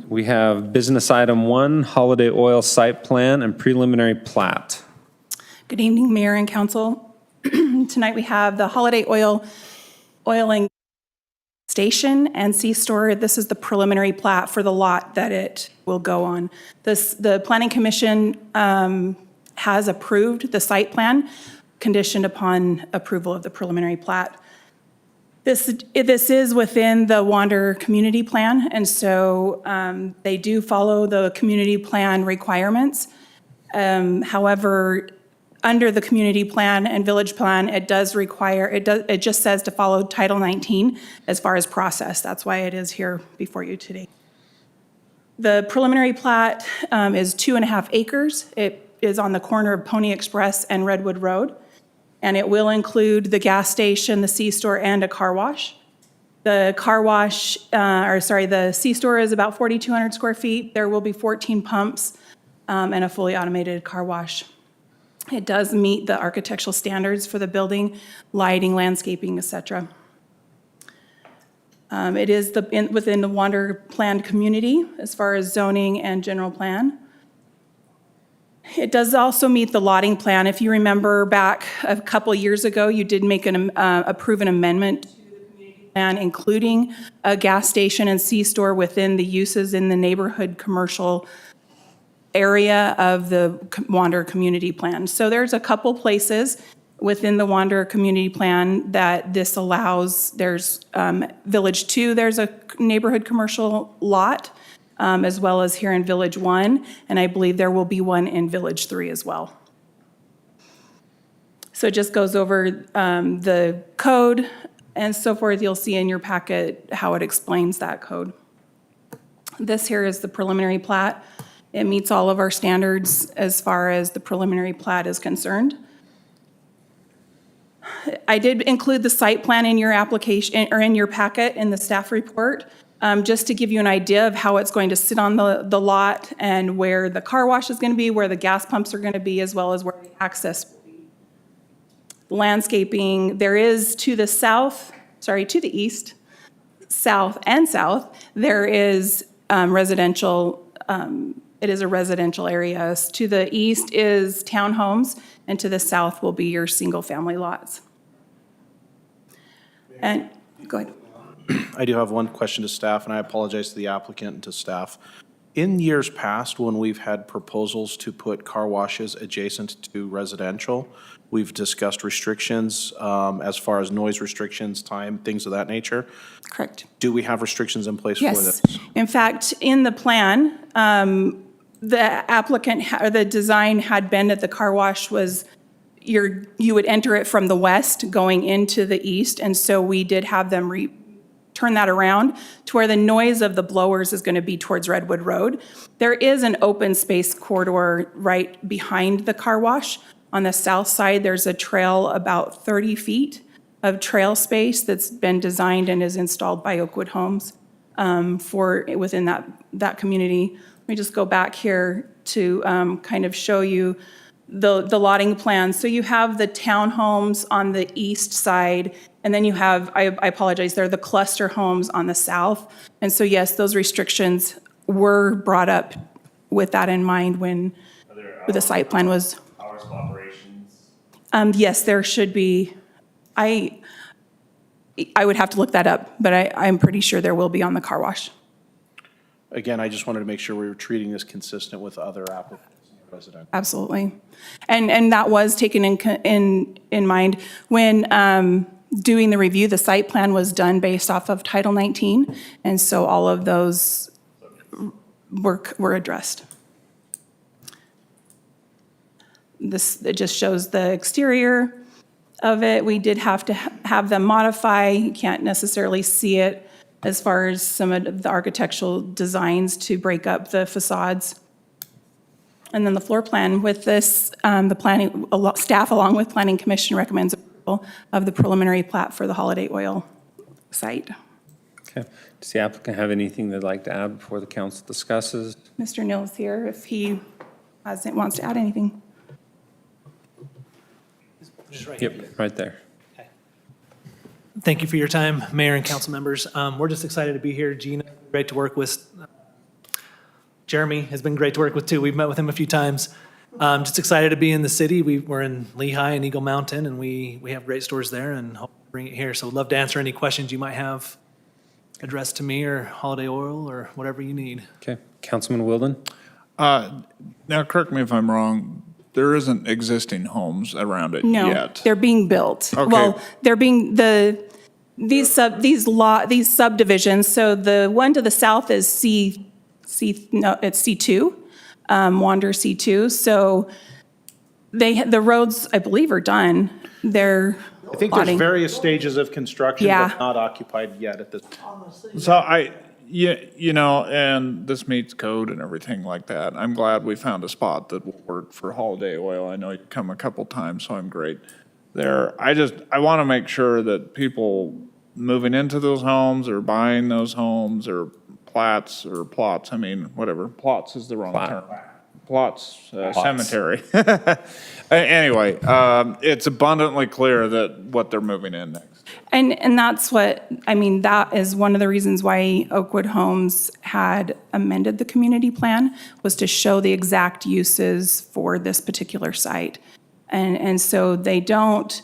We have business item 1, Holiday Oil Site Plan and Preliminary Plat. Good evening, Mayor and Council. Tonight we have the Holiday Oiling Station and C-Store. This is the preliminary plat for the lot that it will go on. The Planning Commission has approved the site plan, conditioned upon approval of the preliminary plat. This is within the Wander Community Plan, and so they do follow the community plan requirements. However, under the community plan and village plan, it does require, it just says to follow Title 19 as far as process. That's why it is here before you today. The preliminary plat is 2.5 acres. It is on the corner of Pony Express and Redwood Road, and it will include the gas station, the C-Store, and a car wash. The car wash, the C-Store is about 4,200 square feet. There will be 14 pumps and a fully automated car wash. It does meet the architectural standards for the building, lighting, landscaping, et cetera. It is within the Wander planned community as far as zoning and general plan. It does also meet the lotting plan. If you remember back a couple years ago, you did make approve an amendment to the community plan, including a gas station and C-Store within the uses in the neighborhood commercial area of the Wander Community Plan. So there's a couple places within the Wander Community Plan that this allows. There's Village 2, there's a neighborhood commercial lot, as well as here in Village 1, and I believe there will be one in Village 3 as well. So it just goes over the code and so forth. You'll see in your packet how it explains that code. This here is the preliminary plat. It meets all of our standards as far as the preliminary plat is concerned. I did include the site plan in your application, or in your packet in the staff report, just to give you an idea of how it's going to sit on the lot and where the car wash is going to be, where the gas pumps are going to be, as well as where the access will be. Landscaping, there is to the east, south, and south, there is residential. It is a residential area. To the east is townhomes, and to the south will be your single-family lots. And, go ahead. I do have one question to staff, and I apologize to the applicant and to staff. In years past, when we've had proposals to put car washes adjacent to residential, we've discussed restrictions as far as noise restrictions, time, things of that nature. Correct. Do we have restrictions in place for this? Yes. In fact, in the plan, the applicant, or the design had been that the car wash was, you would enter it from the west going into the east, and so we did have them turn that around to where the noise of the blowers is going to be towards Redwood Road. There is an open space corridor right behind the car wash. On the south side, there's a trail about 30 feet of trail space that's been designed and is installed by Oakwood Homes for within that community. Let me just go back here to kind of show you the lotting plan. So you have the townhomes on the east side, and then you have, I apologize, they're the cluster homes on the south. And so yes, those restrictions were brought up with that in mind when the site plan was. Hours of operations? Yes, there should be. I would have to look that up, but I'm pretty sure there will be on the car wash. Again, I just wanted to make sure we were treating this consistent with other applicants and residents. Absolutely. And that was taken in mind when doing the review. The site plan was done based off of Title 19, and so all of those were addressed. It just shows the exterior of it. We did have to have them modify. You can't necessarily see it as far as some of the architectural designs to break up the facades. And then the floor plan with this, the planning staff along with Planning Commission recommends approval of the preliminary plat for the Holiday Oil site. Okay. Does the applicant have anything they'd like to add before the council discusses? Mr. Neal is here if he wants to add anything. Yep, right there. Thank you for your time, Mayor and council members. We're just excited to be here. Gina, great to work with. Jeremy has been great to work with too. We've met with him a few times. Just excited to be in the city. We're in Lehigh and Eagle Mountain, and we have great stores there and hope to bring it here. So we'd love to answer any questions you might have addressed to me or Holiday Oil or whatever you need. Okay. Councilman Wilden? Now, correct me if I'm wrong, there isn't existing homes around it No, yet. they're being built. Okay. Well, they're being, these subdivisions, so the one to the south is it's C2, Wander C2. So the roads, I believe, are done. They're I think there's plotting. various stages of construction, Yeah. but not occupied yet at this point. So you know, and this meets code and everything like that. I'm glad we found a spot that will work for Holiday Oil. I know you've come a couple times, so I'm great there. I want to make sure that people moving into those homes or buying those homes or plots, I mean, whatever, plots is the wrong term. Plots, cemetery. Anyway, it's abundantly clear that what they're moving in next. And that's what, I mean, that is one of the reasons why Oakwood Homes had amended the community plan, was to show the exact uses for this particular site. And so they don't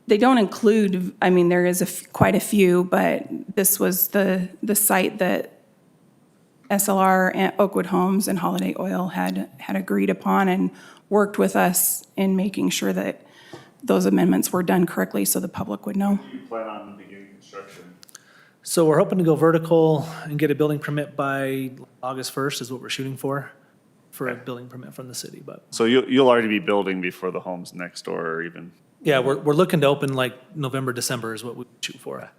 include, I mean, there is quite a few, but this was the site that SLR and Oakwood Homes and Holiday Oil had agreed upon and worked with us in making sure that those amendments were done correctly so the public would know. You plan on beginning construction? So we're hoping to go vertical and get a building permit by August 1st is what we're shooting for a building permit from the city. But So you'll already be building before the homes next door or even? yeah, we're looking to open like November, December is what we shoot for.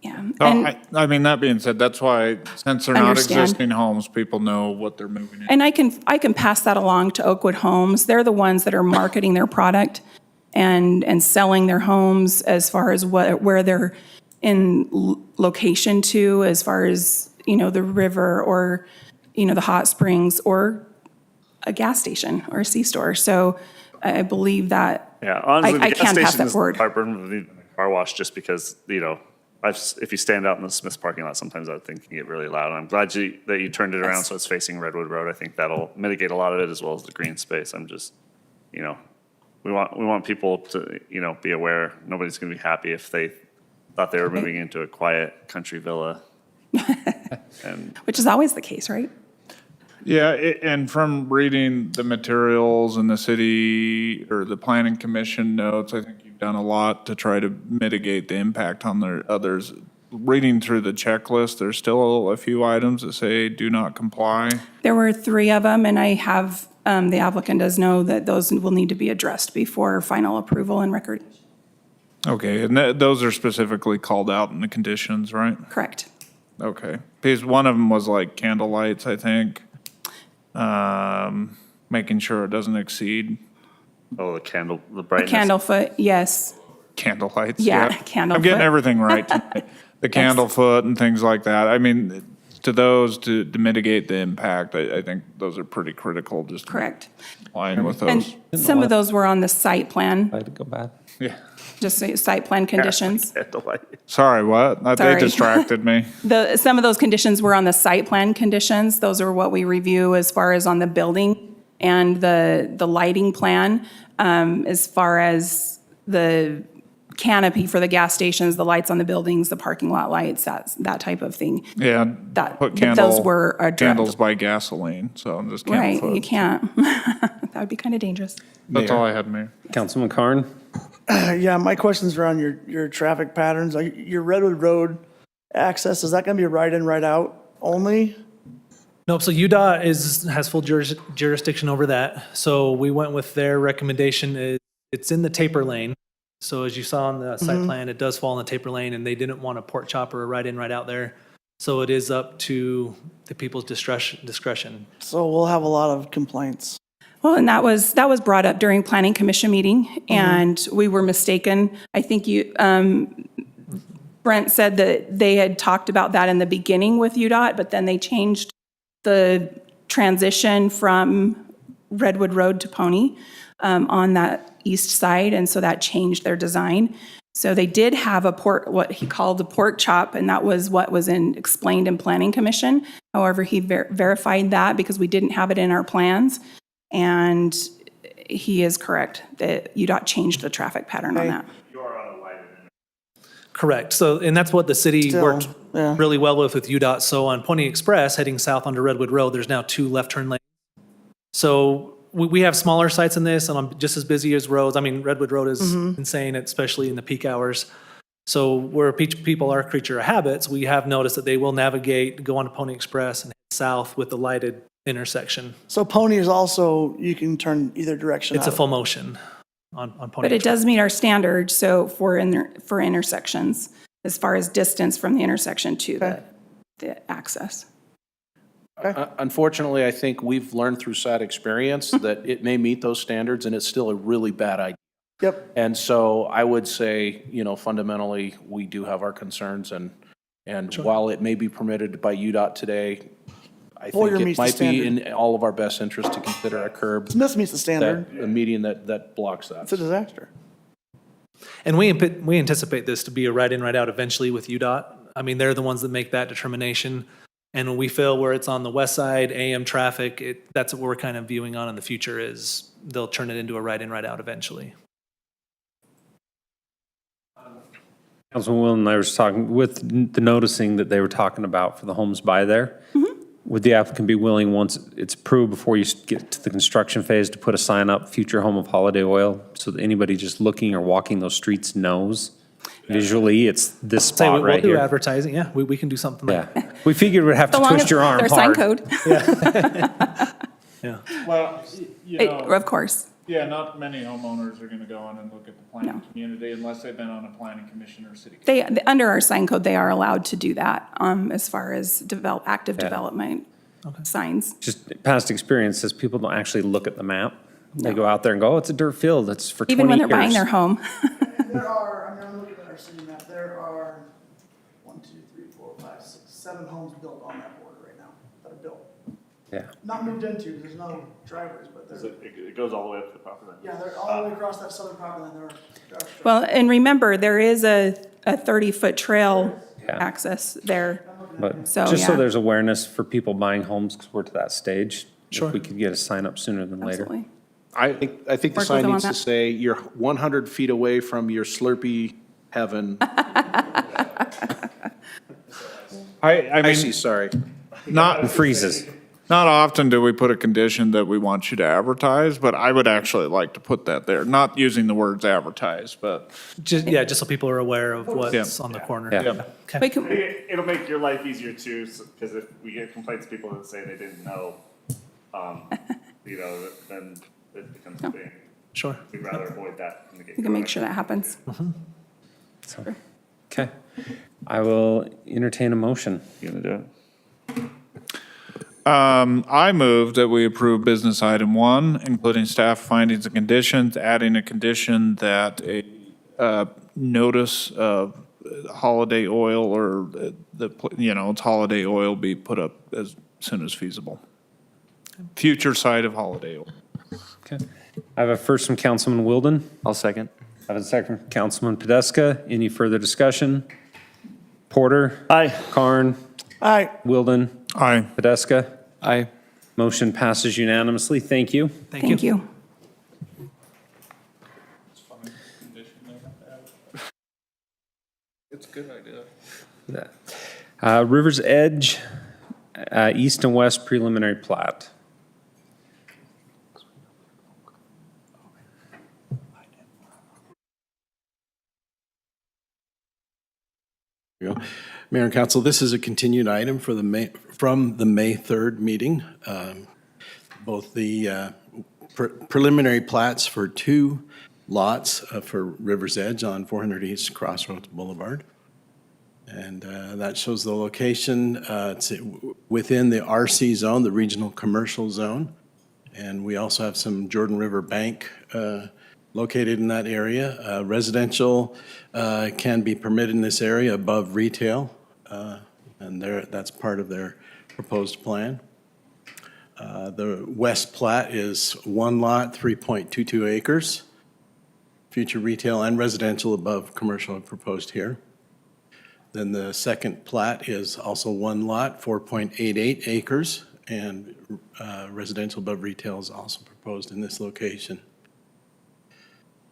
Yeah. Oh, And, I mean, that being said, that's why, since they're not Understand. existing homes, people know what they're moving in. and I can pass that along to Oakwood Homes. They're the ones that are marketing their product and selling their homes as far as where they're in location to, as far as, you know, the river or, you know, the hot springs or a gas station or a C-store. So I believe that Yeah, honestly, I the can gas pass station that is forward. heartburn of the car wash just because, you know, if you stand out in the Smith's parking lot, sometimes I think it can get really loud. And I'm glad that you turned it around Yes. so it's facing Redwood Road. I think that'll mitigate a lot of it as well as the green space. I'm just, you know, we want people to, you know, be aware. Nobody's going to be happy if they thought they were moving into a quiet country villa. And Which is always the case, right? Yeah, and from reading the materials and the city or the planning commission notes, I think you've done a lot to try to mitigate the impact on the others. reading through the checklist, there's still a few items that say do not comply. There were 3 of them, and I have, the applicant does know that those will need to be addressed before final approval and record. Okay, and those are specifically called out in the conditions, right? Correct. Okay, because one of them was like candle lights, I think. Making sure it doesn't exceed Oh, the brightness. Candle foot, yes. candle lights. Yeah, candle I'm getting foot. everything right tonight. The candle foot and things like that. I mean, to those, to mitigate the impact, I think those are pretty critical, just Correct. line with And those. some of those were on the site plan, Did it go bad? Yeah. just site plan conditions. Sorry, what? They Sorry. distracted me. Some of those conditions were on the site plan conditions. Those are what we review as far as on the building and the lighting plan. As far as the canopy for the gas stations, the lights on the buildings, the parking lot lights, that type of thing. Yeah. That- put but those were candles by gasoline, so I'm just Right, candle you foot. can't. That would be kind of dangerous. That's all I had, Mayor. Councilman Carn? Yeah, my questions are on your traffic patterns. Your Redwood Road access, is that going to be right in, right out only? Nope, so UDOT has full jurisdiction over that. So we went with their recommendation. It's in the taper lane. So as you saw on the site plan, it does fall in the taper lane, and they didn't want a port chopper or right in, right out there. So it is up to the people's discretion. So we'll have a lot of complaints. Well, and that was brought up during planning commission meeting, and we were mistaken. I think Brent said that they had talked about that in the beginning with UDOT, but then they changed the transition from Redwood Road to Pony on that east side, and so that changed their design. So they did have what he called a pork chop, and that was what was explained in planning commission. However, he verified that because we didn't have it in our plans, and he is correct that UDOT changed the traffic pattern on that. Correct. So, and that's what the city Still, worked yeah. really well with UDOT. So on Pony Express, heading south onto Redwood Road, there's now 2 left turn lanes. So we have smaller sites in this, and I'm just as busy as roads. I mean, Redwood Road is insane, especially in the peak hours. So where people are a creature of habits, we have noticed that they will navigate, go onto Pony Express and head south with the lighted intersection. So Pony is also, you can turn either direction. It's a out. full motion on Pony But it Express. does meet our standards, so for intersections, as far as distance from the intersection to the access. Unfortunately, I think we've learned through sad experience that it may meet those standards and it's still a really bad idea. Yep. And so I would say, fundamentally, we do have our concerns and while it may be permitted by UDOT today, I Boyer think meets it the might be standard. in all of our best interest to consider a curb, Smith meets the standard. a median that blocks that. It's a disaster. And we anticipate this to be a right in, right out eventually with UDOT. I mean, they're the ones that make that determination. And when we feel where it's on the west side, AM traffic, that's what we're kind of viewing on in the future is they'll turn it into a right in, right out eventually. Councilman Will and I was talking, with the noticing that they were talking about for the homes by there, would the applicant be willing, once it's approved, before you get to the construction phase, to put a sign up, future home of Holiday Oil, so that anybody just looking or walking those streets knows visually it's this Say spot we'll right do here? advertising. Yeah, we can do something like Yeah. We figured we'd have to So long twist as your arm their sign hard. code. Yeah. Well, Of course. yeah, not many homeowners are gonna go in and look at the planning No. community unless they've been on a planning commission or city. Under our sign code, they are allowed to do that as far as active development signs. Just past experience says people don't actually look at the map. They go out there and go, oh, it's a dirt field, it's for 20 years. Even when they're buying their home. There are, I'm looking at our city map, there are 7 homes built on that border right now that are built. Yeah. Not moved into, there's no driveways, but they're, It goes all the way up to the property line. yeah, they're all the way across that southern property line, there are. Well, and remember, there is a 30-foot trail Yeah. access there. But So, just so yeah. there's awareness for people buying homes, because we're to that stage. Sure. If we could get a sign up sooner than later. Absolutely. I think the Work with sign them on needs to that. say, you're 100 feet away from your Slurpee heaven. I I mean, see, sorry. not, Freezes. Not often do we put a condition that we want you to advertise, but I would actually like to put that there, not using the words advertise, but. Just so people are aware of what's on the corner. Yeah. Okay. We can, It'll make your life easier too, because if we get complaints, people that say they didn't know, then it becomes a thing. Sure. We'd rather avoid that from the get-go. we can make sure that happens. Okay. I will entertain a motion. You gonna do it? I move that we approve business item 1, including staff findings and conditions, adding a condition that a notice of holiday oil or it's holiday oil be put up as soon as feasible. Future site of holiday oil. Okay. I have a first from Councilman Wilden. I'll second. I have a second from Councilman Podeska. Any further discussion? Porter? Aye. Karn? Aye. Wilden? Aye. Podeska? Aye. Motion passes unanimously. Thank you. Thank you. It's a good idea. River's Edge, east and west preliminary plat. Mayor and Council, this is a continued item for from the May 3rd meeting. Both the preliminary plats for 2 lots for River's Edge on 400 East Crossroads Boulevard. And that shows the location. It's within the RC zone, the regional commercial zone. And we also have some Jordan River Bank located in that area. Residential can be permitted in this area above retail, and that's part of their proposed plan. The west plat is 1 lot, 3.22 acres. Future retail and residential above commercial are proposed here. Then the second plat is also 1 lot, 4.88 acres, and residential above retail is also proposed in this location.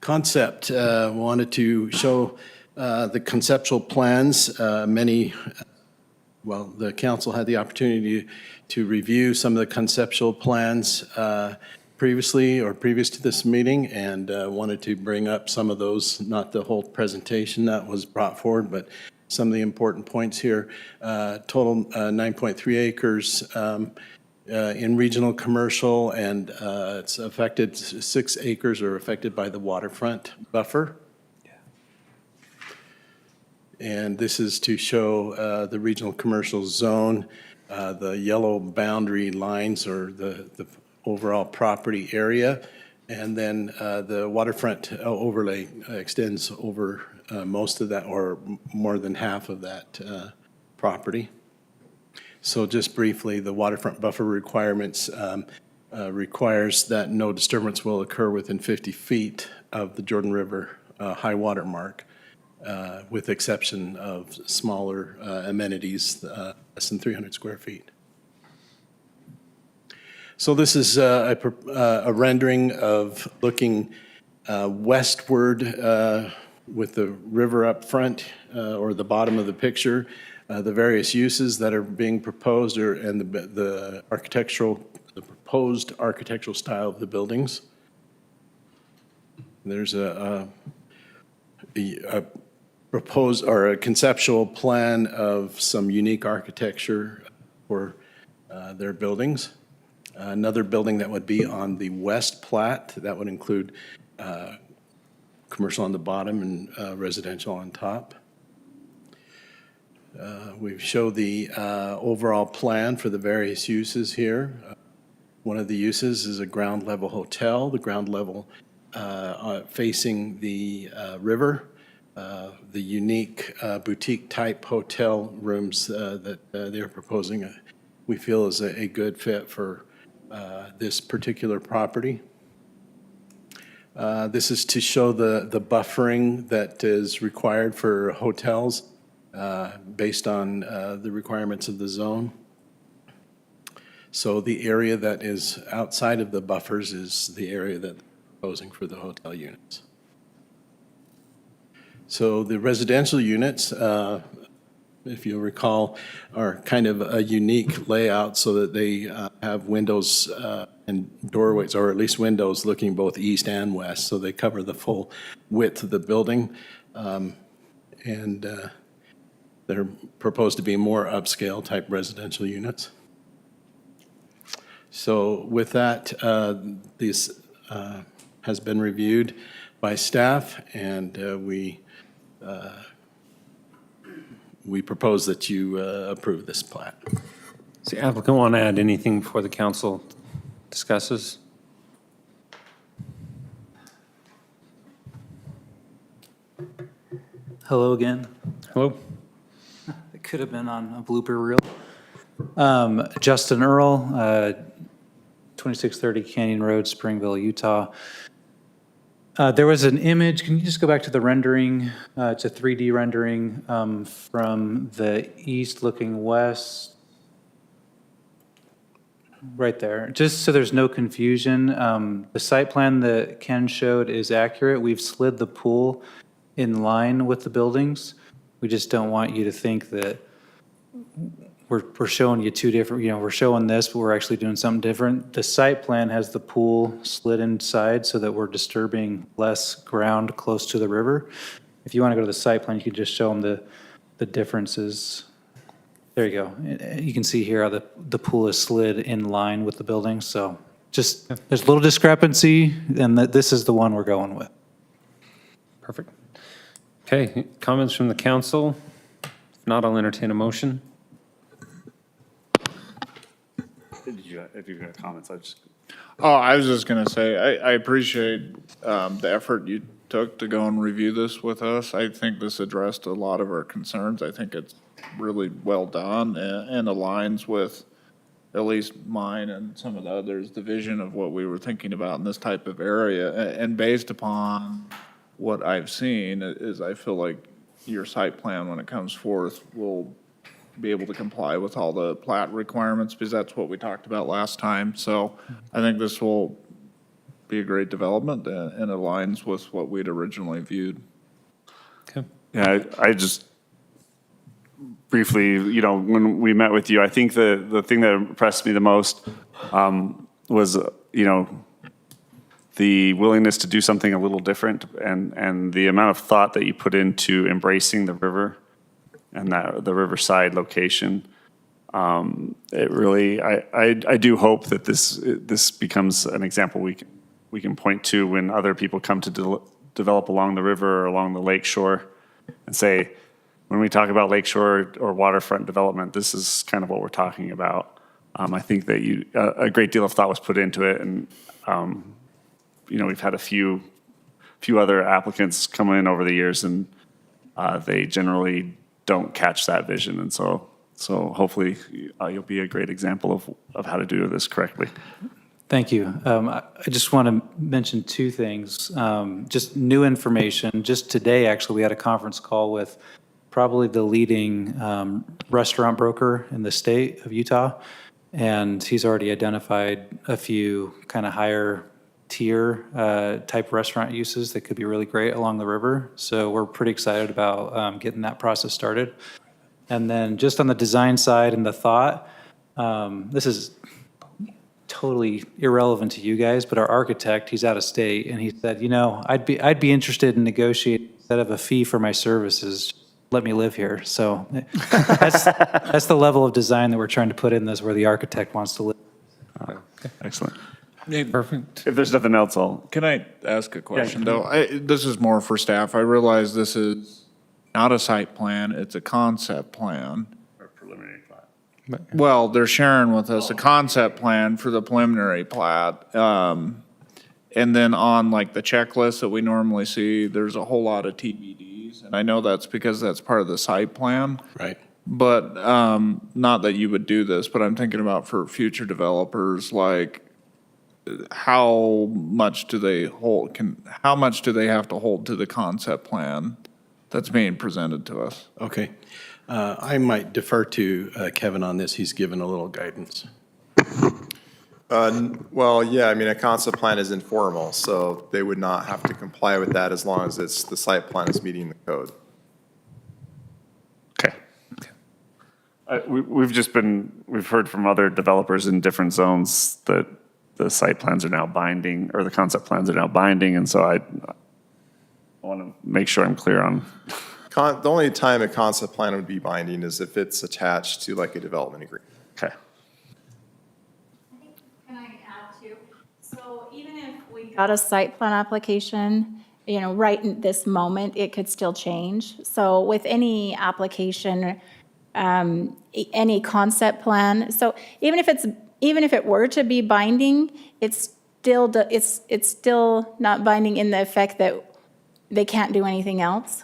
Concept, wanted to show the conceptual plans. The council had the opportunity to review some of the conceptual plans previous to this meeting, and wanted to bring up some of those, not the whole presentation that was brought forward, but some of the important points here. Total 9.3 acres in regional commercial, and it's affected, 6 acres are affected by the waterfront buffer. And this is to show the regional commercial zone. The yellow boundary lines are the overall property area. And then the waterfront overlay extends over most of that, or more than half of that property. So just briefly, the waterfront buffer requirements requires that no disturbance will occur within 50 feet of the Jordan River high water mark, with exception of smaller amenities less than 300 square feet. So this is a rendering of looking westward with the river up front, or the bottom of the picture. The various uses that are being proposed and the proposed architectural style of the buildings. There's a proposed or a conceptual plan of some unique architecture for their buildings. Another building that would be on the west plat, that would include commercial on the bottom and residential on top. We show the overall plan for the various uses here. One of the uses is a ground level hotel, the ground level facing the river. The unique boutique type hotel rooms that they're proposing, we feel is a good fit for this particular property. This is to show the buffering that is required for hotels based on the requirements of the zone. So the area that is outside of the buffers is the area that they're proposing for the hotel units. So the residential units if you recall, are kind of a unique layout so that they have windows and doorways, or at least windows looking both east and west, so they cover the full width of the building. And they're proposed to be more upscale type residential units. So with that, this has been reviewed by staff, and we propose that you approve this plat. Does the applicant want to add anything before the council discusses? Hello again. Hello? It could have been on a blooper reel. Justin Earl, 2630 Canyon Road, Springville, Utah. There was an image, can you just go back to the rendering? It's a 3D rendering from the east looking west. Right there, just so there's no confusion. The site plan that Ken showed is accurate. We've slid the pool in line with the buildings. We just don't want you to think that we're showing you two different, we're showing this, but we're actually doing something different. The site plan has the pool slid inside so that we're disturbing less ground close to the river. If you want to go to the site plan, you can just show them the differences. There you go. You can see here how the pool is slid in line with the building. So just, there's a little discrepancy, and this is the one we're going with. Perfect. Okay, comments from the council? If not, I'll entertain a motion. If you've got comments, I just. Oh, I was just gonna say, I appreciate the effort you took to go and review this with us. I think this addressed a lot of our concerns. I think it's really well done and aligns with at least mine and some of the others, the vision of what we were thinking about in this type of area. And based upon what I've seen is I feel like your site plan, when it comes forth, will be able to comply with all the plat requirements, because that's what we talked about last time. So I think this will be a great development and aligns with what we'd originally viewed. Okay. Yeah, I just briefly, when we met with you, I think the thing that impressed me the most was, the willingness to do something a little different, and the amount of thought that you put into embracing the river and the riverside location. It really, I do hope that this becomes an example we can point to when other people come to develop along the river or along the lake shore, and say, when we talk about lakeshore or waterfront development, this is kind of what we're talking about. I think that a great deal of thought was put into it, and we've had a few other applicants come in over the years, and they generally don't catch that vision, and so hopefully you'll be a great example of how to do this correctly. Thank you. I just want to mention two things. Just new information. Just today, actually, we had a conference call with probably the leading restaurant broker in the state of Utah, and he's already identified a few kind of higher tier type restaurant uses that could be really great along the river. So we're pretty excited about getting that process started. And then just on the design side and the thought, this is totally irrelevant to you guys, but our architect, he's out of state, and he said, I'd be interested in negotiating instead of a fee for my services. Let me live here. So that's the level of design that we're trying to put in this, where the architect wants to live. Excellent. Perfect. If there's nothing else, Can I ask a question, though? This is more for staff. I realize this is not a site plan, it's a concept plan. or preliminary plat. Well, they're sharing with us a concept plan for the preliminary plat. And then on like the checklist that we normally see, there's a whole lot of TBDs. And I know that's because that's part of the site plan. Right. But not that you would do this, but I'm thinking about for future developers, like how much do they have to hold to the concept plan that's being presented to us? Okay. I might defer to Kevin on this. He's given a little guidance. Well, yeah, I mean, a concept plan is informal, so they would not have to comply with that as long as the site plan is meeting the code. Okay. we've heard from other developers in different zones that the site plans are now binding, or the concept plans are now binding, and so I want to make sure I'm clear on. The only time a concept plan would be binding is if it's attached to like a development agreement. Okay. Can I add too? So even if we got a site plan application, right in this moment, it could still change. So with any application, any concept plan, so even if it were to be binding, it's still not binding in the effect that they can't do anything else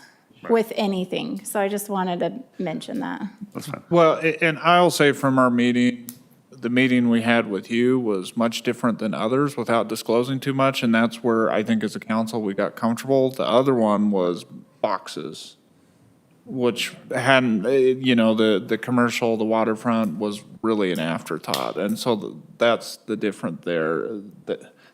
with anything. So I just wanted to mention that. That's fine. Well, and I'll say from our meeting, the meeting we had with you was much different than others without disclosing too much, and that's where I think as a council, we got comfortable. The other one was boxes, which hadn't, the commercial, the waterfront was really an afterthought. And so that's the difference there.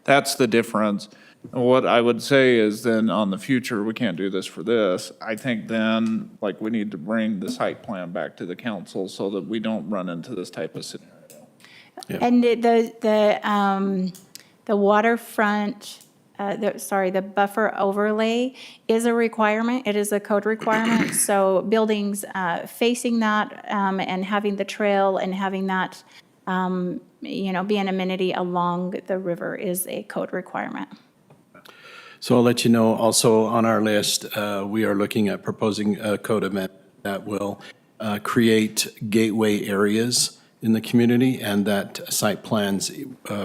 That's the difference. And what I would say is then on the future, we can't do this for this. I think then, like, we need to bring the site plan back to the council so that we don't run into this type of scenario. And the waterfront, the buffer overlay is a requirement. It is a code requirement. So buildings facing that and having the trail and having that, be an amenity along the river is a code requirement. So I'll let you know, also on our list, we are looking at proposing a code amendment that will create gateway areas in the community, and that site plans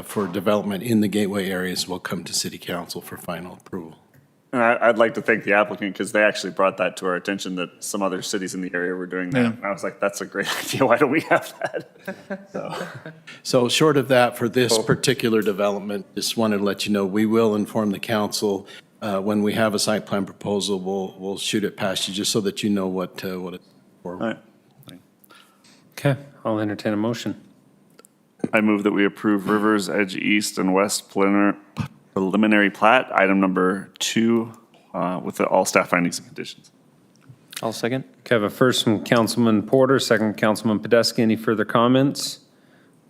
for development in the gateway areas will come to City Council for final approval. And I'd like to thank the applicant because they actually brought that to our attention that some other cities in the area were doing that. Yeah. And I was like, that's a great idea. Why don't we have that? So short of that, for this particular development, just wanted to let you know, we will inform the council when we have a site plan proposal. We'll shoot it past you just so that you know what it's for. All right. Okay, I'll entertain a motion. I move that we approve Rivers Edge East and West preliminary plat, item number 2, with all staff findings and conditions. I'll second. Okay, I have a first from Councilman Porter, second Councilman Podesta. Any further comments?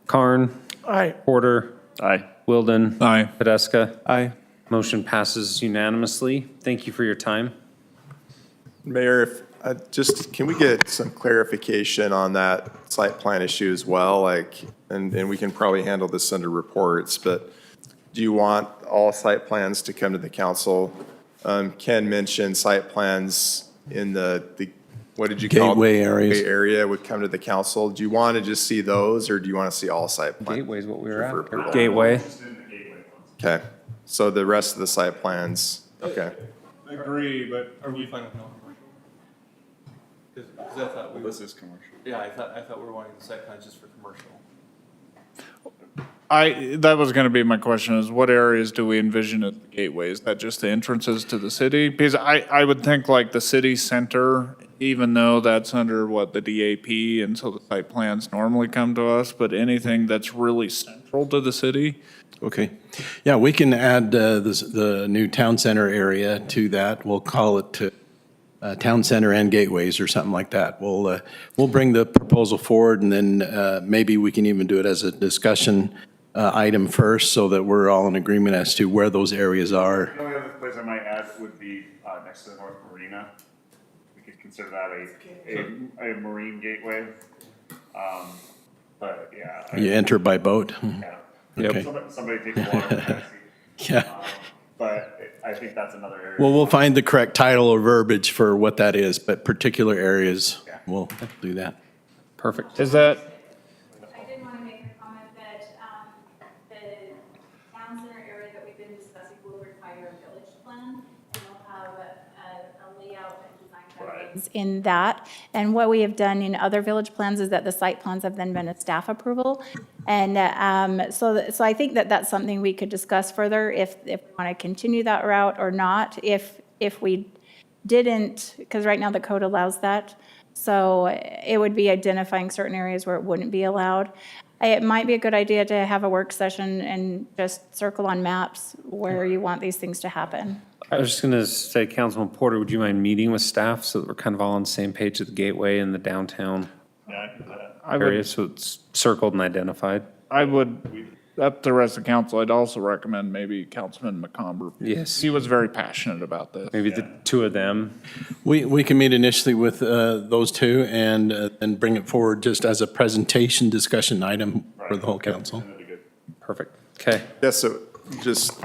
Karn? Aye. Porter? Aye. Wilden? Aye. Podesta? Aye. Motion passes unanimously. Thank you for your time. Mayor, if, can we get some clarification on that site plan issue as well? And we can probably handle this under reports, but do you want all site plans to come to the council? Ken mentioned site plans in the what did you call it? Gateway areas. Gateway area would come to the council. Do you want to just see those, or do you want to see all site plans? Gateway is what we were for at. approval? Gateway. Okay, so the rest of the site plans, okay. Agree, but Are we fine with no commercial? Because I thought This is commercial. yeah, I thought we were wanting the site plans just for commercial. that was going to be my question, is what areas do we envision at the gateway? Is that just the entrances to the city? Because I would think like the city center, even though that's under the DAP, and so the site plans normally come to us, but anything that's really central to the city? Okay. Yeah, we can add the new town center area to that. We'll call it Town Center and Gateways or something like that. We'll bring the proposal forward, and then maybe we can even do it as a discussion item first so that we're all in agreement as to where those areas are. The only other place I might add would be next to the North Marina. We could consider that a marine gateway. But yeah. You enter by boat? Yeah. Okay. Somebody take the water taxi. Yeah. But I think that's another area. Well, we'll find the correct title or verbiage for what that is, but particular areas, we'll do that. Perfect. Is that, I did want to make a comment that the town center area that we've been discussing will require a village plan. And we'll have a layout and design guidelines in that. And what we have done in other village plans is that the site plans have then been a staff approval. And so I think that that's something we could discuss further if we want to continue that route or not. If we didn't, because right now the code allows that. So it would be identifying certain areas where it wouldn't be allowed. It might be a good idea to have a work session and just circle on maps where you want these things to happen. I was just going to say, Councilman Porter, would you mind meeting with staff so that we're kind of all on the same page at the gateway and the downtown? Yeah, I can do that. area, so it's circled and identified. I would, up to the rest of the council, I'd also recommend maybe Councilman McComber. Yes. He was very passionate about this. Maybe the two of them. We can meet initially with those two and bring it forward just as a presentation discussion item for the whole council. Perfect. Okay. Yes, so just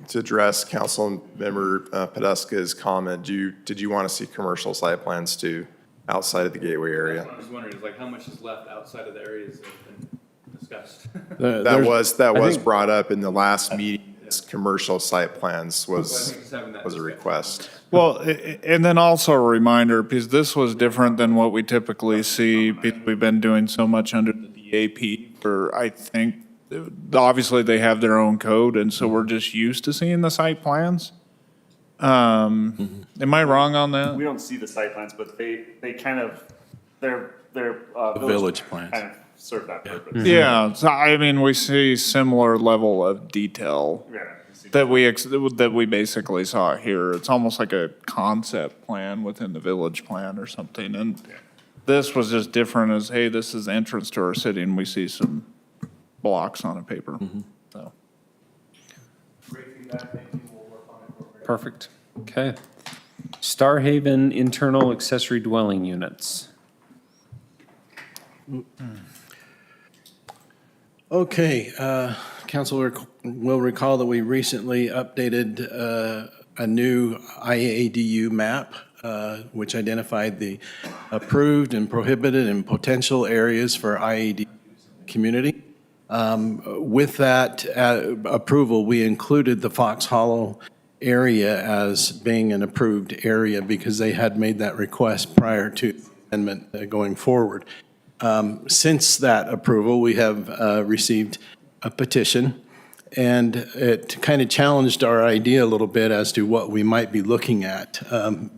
to address Councilmember Podesta's comment, did you want to see commercial site plans too, outside of the gateway area? I was wondering, like, how much is left outside of the areas that have been discussed? That was brought up in the last meeting. Commercial site plans was a request. Well, and then also a reminder, because this was different than what we typically see, because we've been doing so much under the DAP for, I think, obviously they have their own code, and so we're just used to seeing the site plans. Am I wrong on that? We don't see the site plans, but they kind of, their village plans kind of serve that purpose. Yeah, so I mean, we see similar level of detail that we basically saw here. It's almost like a concept plan within the village plan or something. And this was just different as, hey, this is the entrance to our city, and we see some blocks on a paper. So. Perfect. Okay. Star Haven internal accessory dwelling units. Okay, council will recall that we recently updated a new IADU map, which identified the approved and prohibited and potential areas for IADU community. With that approval, we included the Fox Hollow area as being an approved area because they had made that request prior to amendment going forward. Since that approval, we have received a petition, and it kind of challenged our idea a little bit as to what we might be looking at,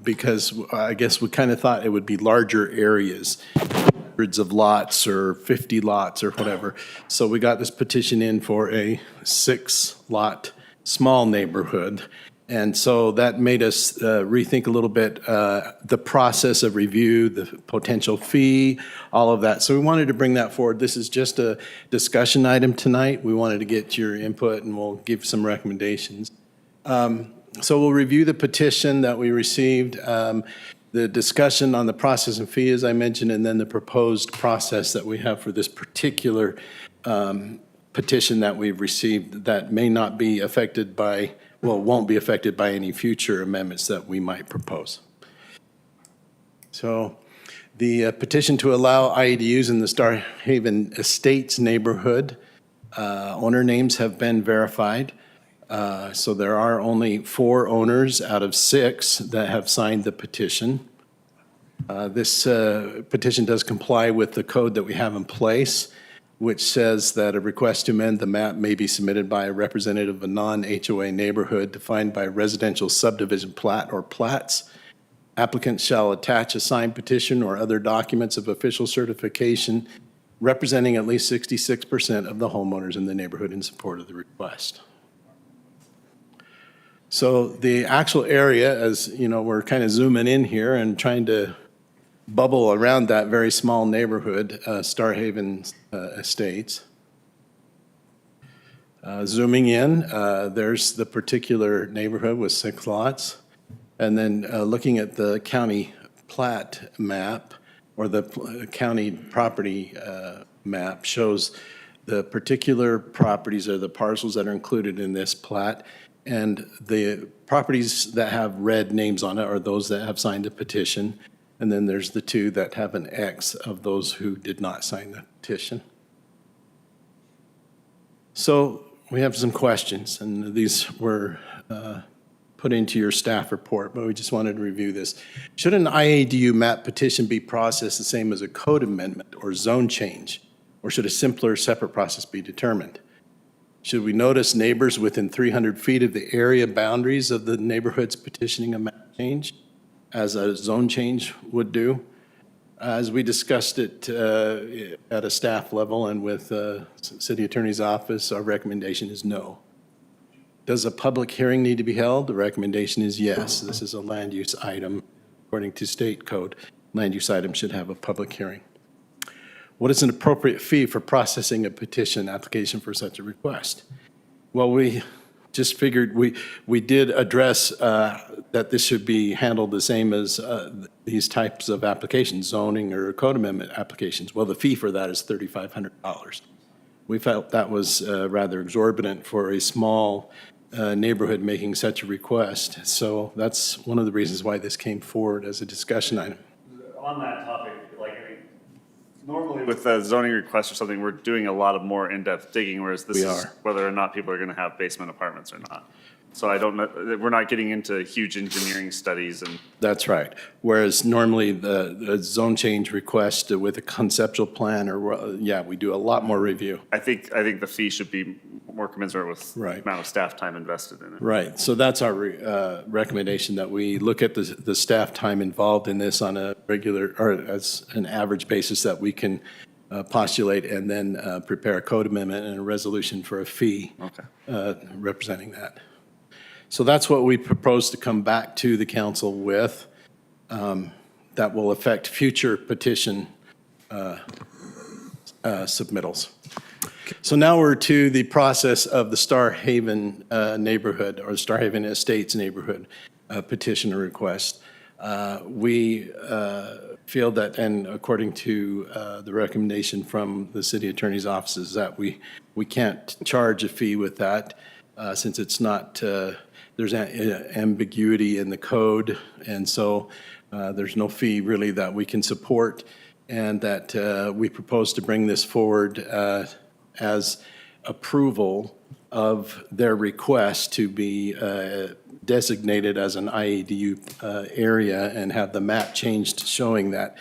because I guess we kind of thought it would be larger areas, hundreds of lots or 50 lots or whatever. So we got this petition in for a 6-lot small neighborhood. And so that made us rethink a little bit the process of review, the potential fee, all of that. So we wanted to bring that forward. This is just a discussion item tonight. We wanted to get your input and we'll give some recommendations. So we'll review the petition that we received, the discussion on the process and fee, as I mentioned, and then the proposed process that we have for this particular petition that we've received that may not be affected by, well, won't be affected by any future amendments that we might propose. So the petition to allow IADUs in the Star Haven Estates neighborhood, owner names have been verified. So there are only 4 owners out of 6 that have signed the petition. This petition does comply with the code that we have in place, which says that a request to amend the map may be submitted by a representative of a non-HOA neighborhood defined by residential subdivision plat or plats. Applicants shall attach a signed petition or other documents of official certification representing at least 66% of the homeowners in the neighborhood in support of the request. So the actual area, as you know, we're kind of zooming in here and trying to bubble around that very small neighborhood, Star Haven Estates. Zooming in, there's the particular neighborhood with 6 lots. And then looking at the county plat map, or the county property map, shows the particular properties or the parcels that are included in this plat. And the properties that have red names on it are those that have signed a petition. And then there's the 2 that have an X of those who did not sign the petition. So we have some questions, and these were put into your staff report, but we just wanted to review this. Should an IADU map petition be processed the same as a code amendment or zone change, or should a simpler, separate process be determined? Should we notice neighbors within 300 feet of the area boundaries of the neighborhoods petitioning a map change, as a zone change would do? As we discussed it at a staff level and with City Attorney's Office, our recommendation is no. Does a public hearing need to be held? The recommendation is yes. This is a land use item. According to state code, land use items should have a public hearing. what is an appropriate fee for processing a petition application for such a request? Well, we just figured we did address that this should be handled the same as these types of applications, zoning or code amendment applications. Well, the fee for that is $3,500. We felt that was rather exorbitant for a small neighborhood making such a request. So that's one of the reasons why this came forward as a discussion item. On that topic, like, I mean, normally with a zoning request or something, we're doing a lot of more in-depth digging, whereas this We is are. whether or not people are gonna have basement apartments or not. So I don't know, we're not getting into huge engineering studies and. That's right. Whereas normally the zone change request with a conceptual plan or, yeah, we do a lot more review. I think the fee should be more commensurate with the Right. amount of staff time invested in it. Right. So that's our recommendation, that we look at the staff time involved in this on a regular, or as an average basis that we can postulate, and then prepare a code amendment and a resolution for a fee representing that. So that's what we propose to come back to the council with, that will affect future petition submittals. So now we're to the process of the Star Haven neighborhood, or Star Haven Estates neighborhood petition or request. We feel that, and according to the recommendation from the city attorney's offices, that we can't charge a fee with that, since it's not, there's ambiguity in the code, and so there's no fee really that we can support, and that we propose to bring this forward as approval of their request to be designated as an IADU area and have the map changed showing that.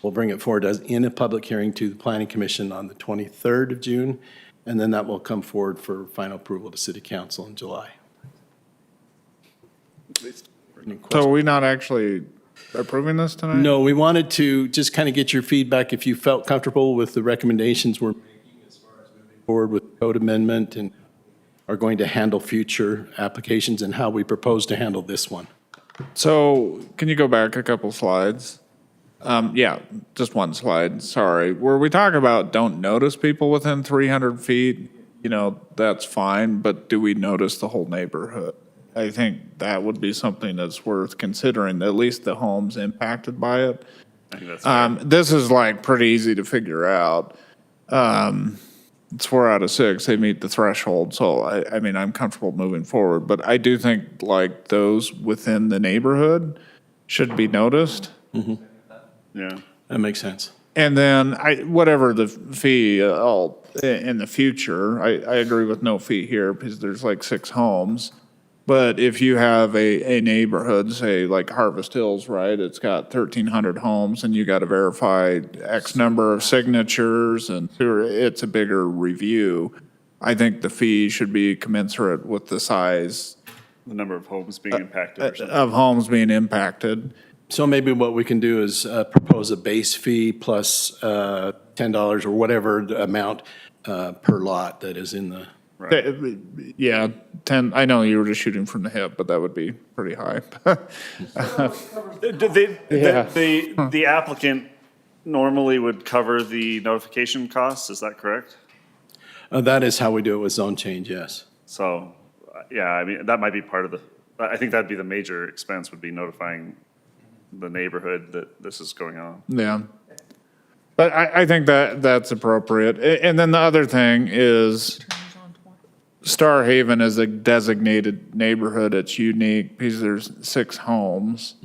We'll bring it forward as in a public hearing to the Planning Commission on the 23rd of June, and then that will come forward for final approval to City Council in July. So are we not actually approving this tonight? No, we wanted to just kind of get your feedback if you felt comfortable with the recommendations we're making as far as moving forward with code amendment and are going to handle future applications and how we propose to handle this one. So can you go back a couple slides? Yeah, just one slide, sorry. Where we talk about don't notice people within 300 feet, you know, that's fine, but do we notice the whole neighborhood? I think that would be something that's worth considering, at least the homes impacted by it. I think that's fair. This is like pretty easy to figure out. It's 4 out of 6, they meet the threshold, so I mean, I'm comfortable moving forward. But I do think like those within the neighborhood should be noticed. Yeah. That makes sense. And then whatever the fee, in the future, I agree with no fee here because there's like 6 homes. But if you have a neighborhood, say like Harvest Hills, right, it's got 1,300 homes and you got to verify X number of signatures and it's a bigger review, I think the fee should be commensurate with the size. The number of homes being impacted or something. Of homes being impacted. So maybe what we can do is propose a base fee plus $10 or whatever the amount per lot that is in the. Yeah, 10, I know you were just shooting from the hip, but that would be pretty high. The applicant normally would cover the notification costs, is that correct? That is how we do it with zone change, yes. So, yeah, I mean, that might be part of the, I think that'd be the major expense, would be notifying the neighborhood that this is going on. Yeah. But I think that's appropriate. And then the other thing is Star Haven is a designated neighborhood. It's unique because there's 6 homes.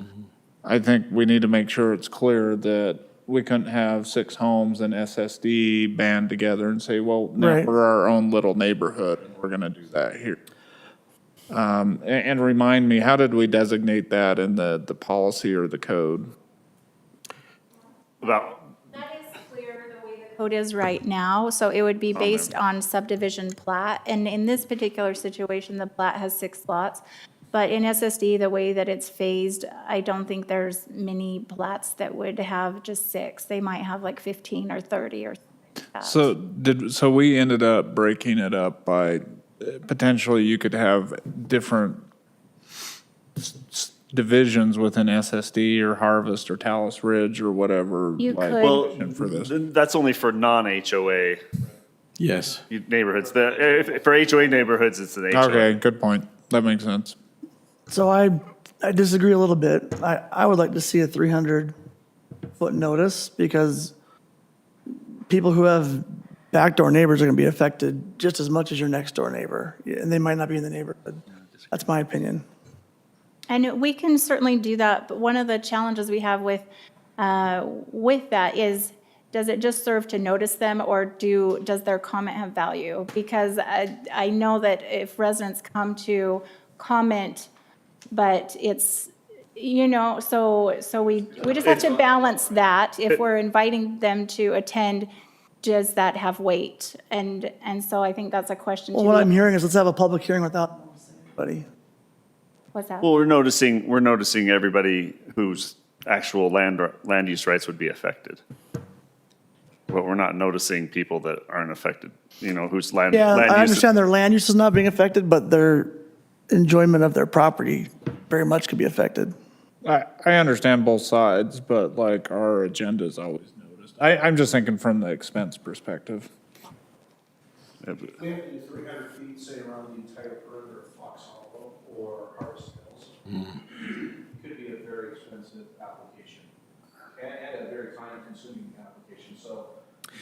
I think we need to make sure it's clear that we couldn't have 6 homes and SSD band together and say, well, now Right. we're our own little neighborhood. We're going to do that here. And remind me, how did we designate that in the policy or the code? About, That is clear the way the code is right now, so it would be based on subdivision plat. And in this particular situation, the plat has 6 lots. But in SSD, the way that it's phased, I don't think there's many plats that would have just 6. They might have like 15 or 30 or something like that. So we ended up breaking it up by potentially you could have different divisions within SSD or Harvest or Talus Ridge or whatever. You like, could- Well, for this. that's only for non-HOA Yes. neighborhoods. For HOA neighborhoods, it's an HOA. Okay, good point. That makes sense. So I disagree a little bit. I would like to see a 300-foot notice because people who have backdoor neighbors are going to be affected just as much as your next door neighbor, and they might not be in the neighborhood. That's my opinion. And we can certainly do that, but one of the challenges we have with that is, does it just serve to notice them, or does their comment have value? Because I know that if residents come to comment, but it's, so we just have to balance that. If we're inviting them to attend, does that have weight? And so I think that's a question Well, too. what I'm hearing is let's have a public hearing without noticing anybody. What's that? Well, we're noticing everybody whose actual land use rights would be affected. But we're not noticing people that aren't affected, whose land Yeah, use. I understand their land use is not being affected, but their enjoyment of their property very much could be affected. I understand both sides, but like our agenda is always noticed. I'm just thinking from the expense perspective. We have to do 300 feet, say, around the entire perimeter of Fox Hollow or Harvest Hills. Could be a very expensive application and a very time-consuming application. So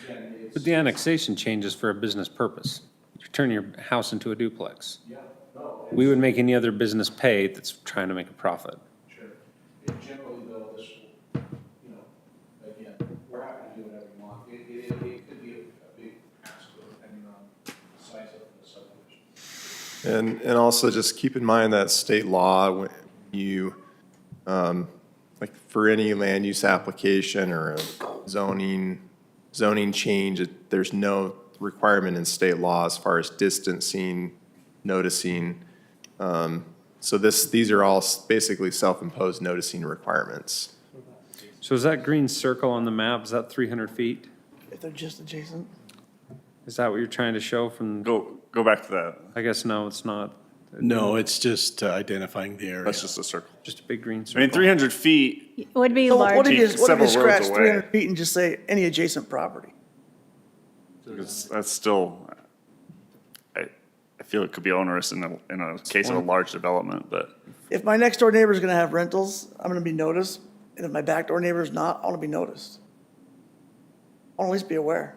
again, it's. But the annexation changes for a business purpose. You turn your house into a duplex. Yeah, no. We would make any other business pay that's trying to make a profit. Sure. Generally, though, this will, again, we're happy to do whatever you want. It could be a big hassle depending on the size of the subdivision. And also just keep in mind that state law, when you, like for any land use application or a zoning change, there's no requirement in state law as far as distancing, noticing. So these are all basically self-imposed noticing requirements. So is that green circle on the map, is that 300 feet? If they're just adjacent. Is that what you're trying to show from? Go back to that. I guess no, it's not. No, it's just identifying the area. That's just a circle. Just a big green I circle. mean, 300 feet, Would be So large. what if you Several roads scratch away. 300 feet and just say any adjacent property? that's still, I feel it could be onerous in a case of a large development, but. If my next door neighbor is going to have rentals, I'm going to be noticed. And if my back door neighbor is not, I want to be noticed. I want to at least be aware.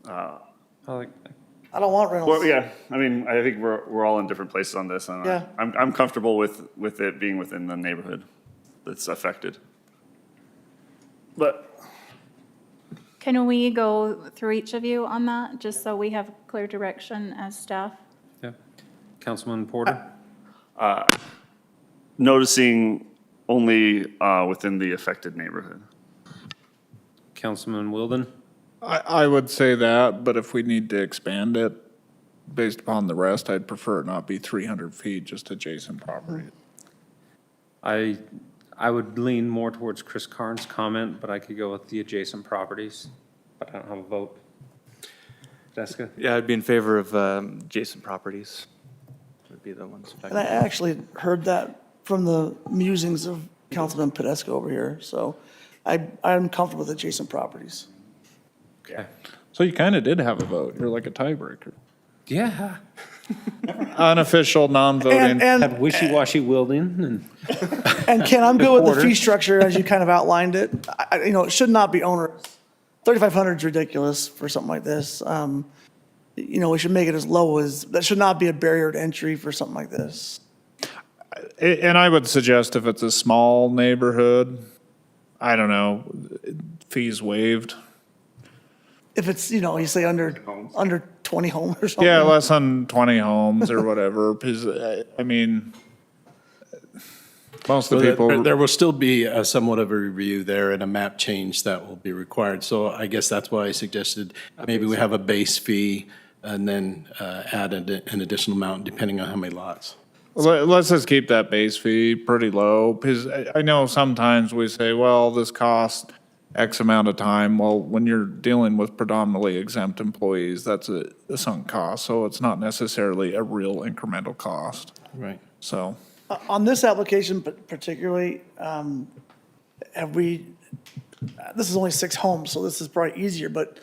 I don't want rentals. Well, yeah, I mean, I think we're all in different places on this, and Yeah. I'm comfortable with it being within the neighborhood that's affected. But Can we go through each of you on that, just so we have clear direction as staff? Yeah. Councilman Porter? noticing only within the affected neighborhood. Councilman Wilden? I would say that, but if we need to expand it based upon the rest, I'd prefer it not be 300 feet, just adjacent property. I would lean more towards Chris Karn's comment, but I could go with the adjacent properties, but I don't have a vote. Jessica? Yeah, I'd be in favor of adjacent properties. Would be the ones And I affected. actually heard that from the musings of Councilman Pedesco over here, so I'm comfortable with adjacent properties. Okay. So you kind of did have a vote. You're like a tiebreaker. Yeah. Unofficial, non-voting. Had wishy-washy wielding And Ken, I'm good with the Porter. fee structure as you kind of outlined it. It should not be onerous. 3,500 is ridiculous for something like this. We should make it as low as, that should not be a barrier to entry for something like this. And I would suggest if it's a small neighborhood, I don't know, fees waived. If it's, you say under 20 homes or something. Yeah, less than 20 homes or whatever, because, I mean, most of the people. There will still be somewhat of a review there and a map change that will be required. So I guess that's why I suggested maybe we have a base fee and then add an additional amount depending on how many lots. Let's just keep that base fee pretty low, because I know sometimes we say, well, this costs X amount of time. Well, when you're dealing with predominantly exempt employees, that's a sunk cost. So it's not necessarily a real incremental cost. Right. So, On this application particularly, have we, this is only 6 homes, so this is probably easier, but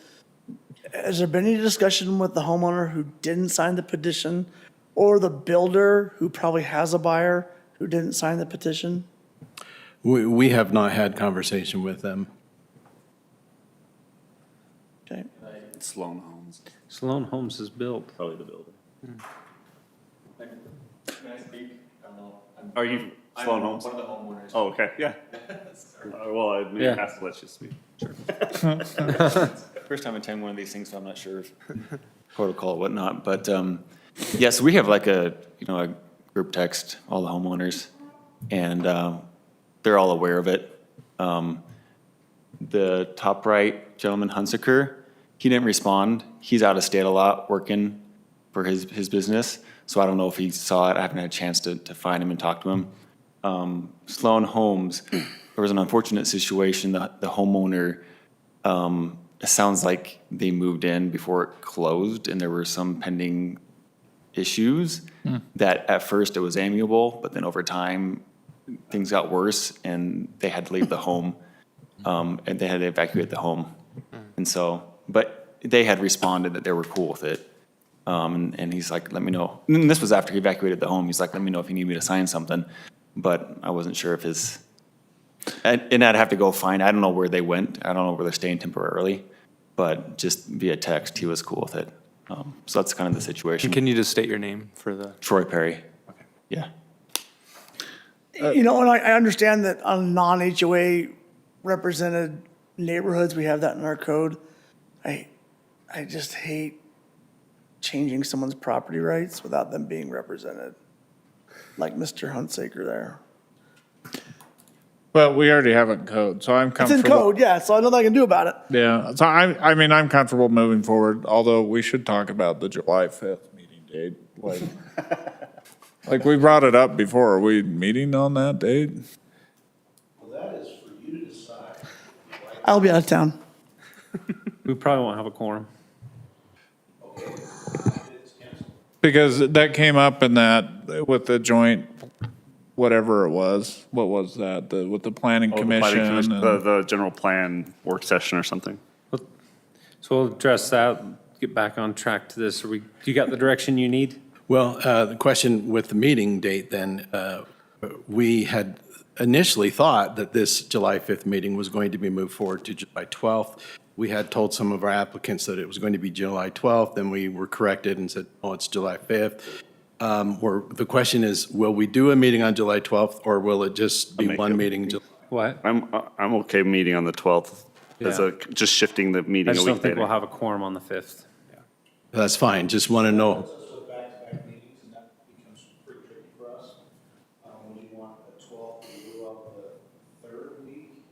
has there been any discussion with the homeowner who didn't sign the petition or the builder who probably has a buyer who didn't sign the petition? We have not had conversation with them. Okay. Sloan Homes, Sloan Homes is built. probably the builder. Are you Sloan Homes? One of the homeowners. Oh, okay, yeah. Well, I maybe Yeah. have to let you speak. First time attending one of these things, so I'm not sure of protocol or whatnot, but, yes, we have like a group text, all the homeowners, and, they're all aware of it. The top right gentleman, Hunsaker, he didn't respond. He's out of state a lot working for his business, so I don't know if he saw it. I haven't had a chance to find him and talk to him. Sloan Homes, there was an unfortunate situation that the homeowner, it sounds like they moved in before it closed and there were some pending issues that at first it was amiable, but then over time, things got worse and they had to leave the home, and they had to evacuate the home. And so, but they had responded that they were cool with it. And he's like, let me know. And this was after he evacuated the home. He's like, let me know if you need me to sign something. But I wasn't sure if his, and I'd have to go find, I don't know where they went. I don't know where they're staying temporarily, but just via text, he was cool with it. So that's kind of the situation. Can you just state your name for the? Troy Perry. Okay. Yeah. You know, and I understand that on non-HOA represented neighborhoods, we have that in our code. I just hate changing someone's property rights without them being represented, like Mr. Hunsaker there. but we already have it in code, so I'm It's comfortable. in code, yeah, so I know nothing I can do about it. Yeah, so I mean, I'm comfortable moving forward, although we should talk about the July 5th meeting date. Like we brought it up before. Are we meeting on that date? I'll be out of town. We probably won't have a quorum. Because that came up in that, with the joint, whatever it was. What was that? With the planning Oh, the planning commission? and- The general plan work session or something. So we'll address that, get back on track to this. You got the direction you need? Well, the question with the meeting date then, we had initially thought that this July 5th meeting was going to be moved forward to July 12th. We had told some of our applicants that it was going to be July 12th, then we were corrected and said, oh, it's July 5th. The question is, will we do a meeting on July 12th, or will it just be one meeting? What? I'm okay meeting on the 12th, just shifting the meeting I a just week don't think we'll later. have a quorum on the 5th. That's fine, just want to know. Back-to-back meetings, and that becomes pretty tricky for us. Would you want the 12th to rule out the third week,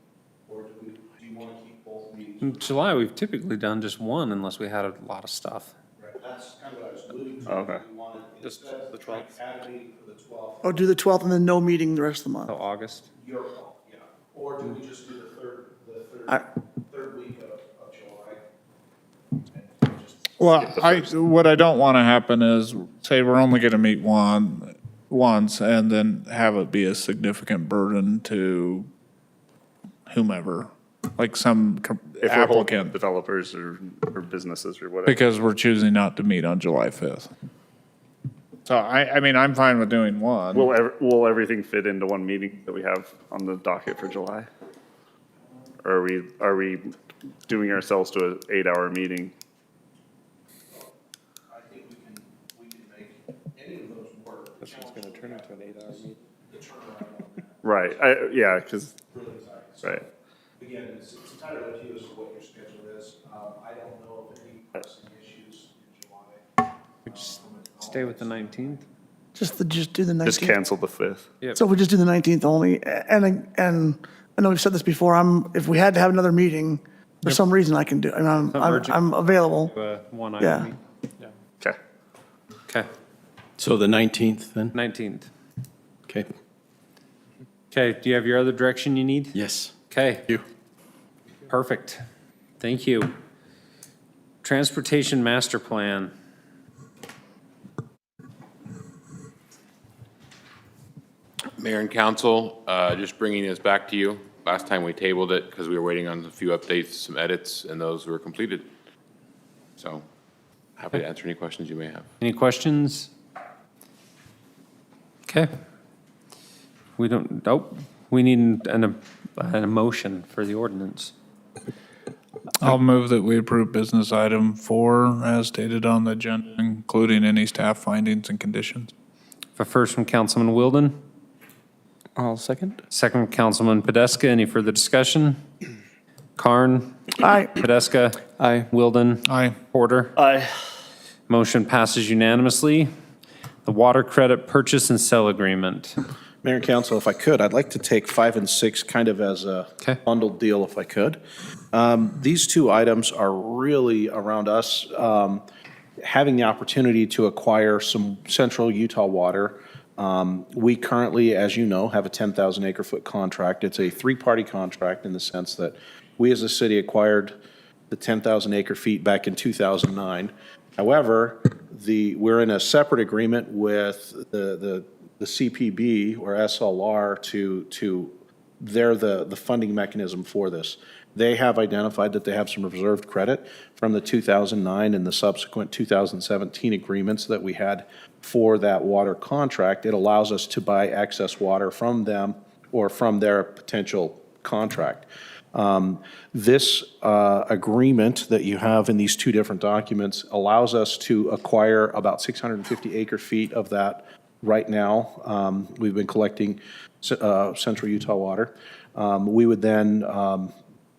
or do you want to keep both meetings? In July, we've typically done just one unless we had a lot of stuff. Right, that's kind of what I was alluding to. Okay. We wanted, Just instead the of trying 12th. to add a meeting for the 12th, Or do the 12th and then no meeting the rest of the month. Till August. your call, yeah. Or do we just do the I- third week of July? Well, what I don't want to happen is, say we're only going to meet once, and then have it be a significant burden to whomever, like some If we're holding applicant, developers or businesses or whatever. because we're choosing not to meet on July 5th. So I mean, I'm fine with doing one. Will everything fit into one meeting that we have on the docket for July? Or are we doing ourselves to an 8-hour meeting? I think we can make any of those work. That's what's gonna turn into an 8-hour meeting. The turnaround on that. Right, yeah, because, Really tight. So, right. Again, it's entirely up to you as to what your schedule is. I don't know of any pressing issues in July. Stay with the 19th. Just do the 19th. Just cancel the 5th. Yep. So if we just do the 19th only, and I know we've said this before, if we had to have another meeting, for some reason I can do, and I'm available. One Yeah. item. Okay. Okay, So the 19th then? 19th. Okay. Okay, do you have your other direction you need? Yes. Okay. You. Perfect. Thank you. Transportation Master Plan. Mayor and council, just bringing this back to you. Last time we tabled it because we were waiting on a few updates, some edits, and those were completed. So happy to answer any questions you may have. Any questions? Okay. We don't, nope. We need an emotion for the ordinance. I'll move that we approve business item 4 as stated on the agenda, including any staff findings and conditions. A first from Councilman Wilden, I'll second. second from Councilman Podeska. Any further discussion? Karn? Aye. Podeska? Aye. Wilden? Aye. Porter? Aye. Motion passes unanimously. The water credit purchase and sell agreement. Mayor and council, if I could, I'd like to take 5 and 6 kind of as a Okay. bundled deal if I could. These two items are really around us having the opportunity to acquire some central Utah water. We currently, as you know, have a 10,000 acre foot contract. It's a 3-party contract in the sense that we as a city acquired the 10,000 acre feet back in 2009. However, we're in a separate agreement with the CPB or SLR they're the funding mechanism for this. They have identified that they have some reserved credit from the 2009 and the subsequent 2017 agreements that we had for that water contract. It allows us to buy excess water from them or from their potential contract. This agreement that you have in these two different documents allows us to acquire about 650 acre feet of that right now. We've been collecting Central Utah water. We would then,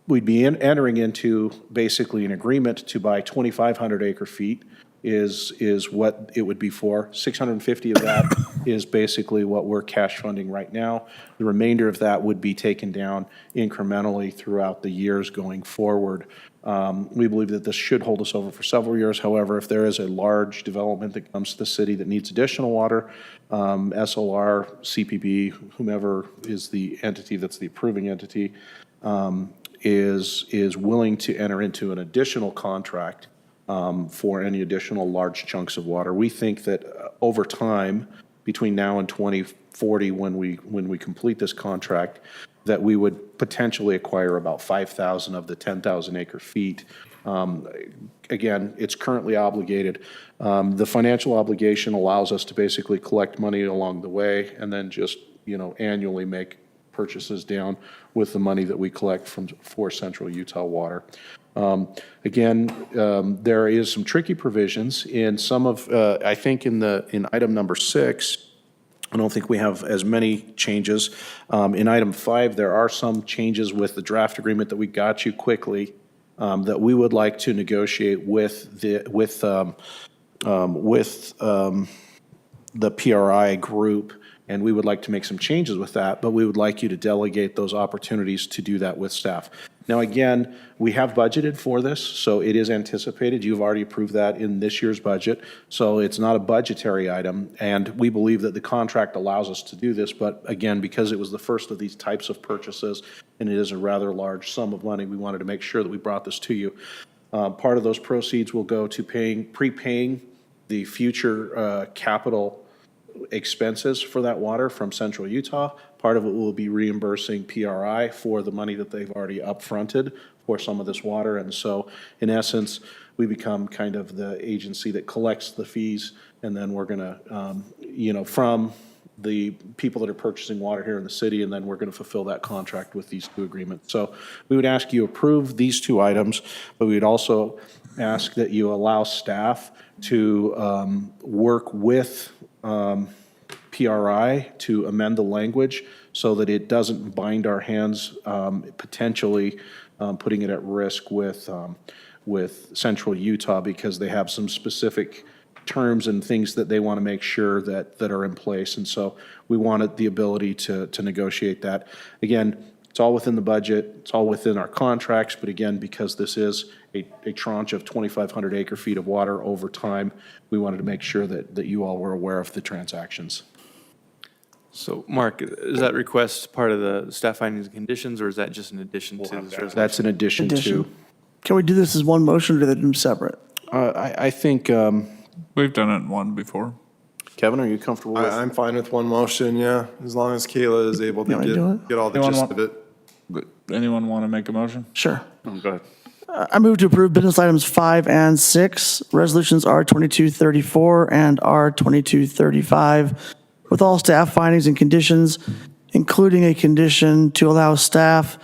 we'd be entering into basically an agreement to buy 2,500 acre feet is what it would be for. 650 of that is basically what we're cash funding right now. The remainder of that would be taken down incrementally throughout the years going forward. We believe that this should hold us over for several years. However, if there is a large development that comes to the city that needs additional water, SLR, CPB, whomever is the entity that's the approving entity, is willing to enter into an additional contract for any additional large chunks of water. We think that over time, between now and 2040, when we complete this contract, that we would potentially acquire about 5,000 of the 10,000 acre feet. Again, it's currently obligated. The financial obligation allows us to basically collect money along the way and then just, annually make purchases down with the money that we collect for Central Utah Water. Again, there is some tricky provisions in some of, I think in item number 6, I don't think we have as many changes. In item 5, there are some changes with the draft agreement that we got you quickly that we would like to negotiate with the PRI group, and we would like to make some changes with that, but we would like you to delegate those opportunities to do that with staff. Now, again, we have budgeted for this, so it is anticipated. You've already approved that in this year's budget, so it's not a budgetary item, and we believe that the contract allows us to do this, but again, because it was the first of these types of purchases, and it is a rather large sum of money, we wanted to make sure that we brought this to you. Part of those proceeds will go to prepaying the future capital expenses for that water from Central Utah. Part of it will be reimbursing PRI for the money that they've already upfronted for some of this water. And so, in essence, we become kind of the agency that collects the fees, and then we're going to, from the people that are purchasing water here in the city, and then we're going to fulfill that contract with these two agreements. So we would ask you approve these two items, but we would also ask that you allow staff to work with PRI to amend the language so that it doesn't bind our hands, potentially putting it at risk with Central Utah, because they have some specific terms and things that they want to make sure that are in place. And so we wanted the ability to negotiate that. Again, it's all within the budget, it's all within our contracts, but again, because this is a tranche of 2,500 acre feet of water over time, we wanted to make sure that you all were aware of the transactions. So, Mark, is that request part of the staff findings and conditions, or is that just an addition to this resolution? That's in addition to. Addition. Can we do this as one motion or do they do them separate? I think, We've done it in one before. Kevin, are you comfortable with? I'm fine with one motion, yeah, as long as Kayla is able You want me to do to it? get all the Anyone gist want- of it. Anyone want to make a motion? Sure. Go ahead. I move to approve business items 5 and 6, resolutions R2234 and R2235, with all staff findings and conditions, including a condition to allow staff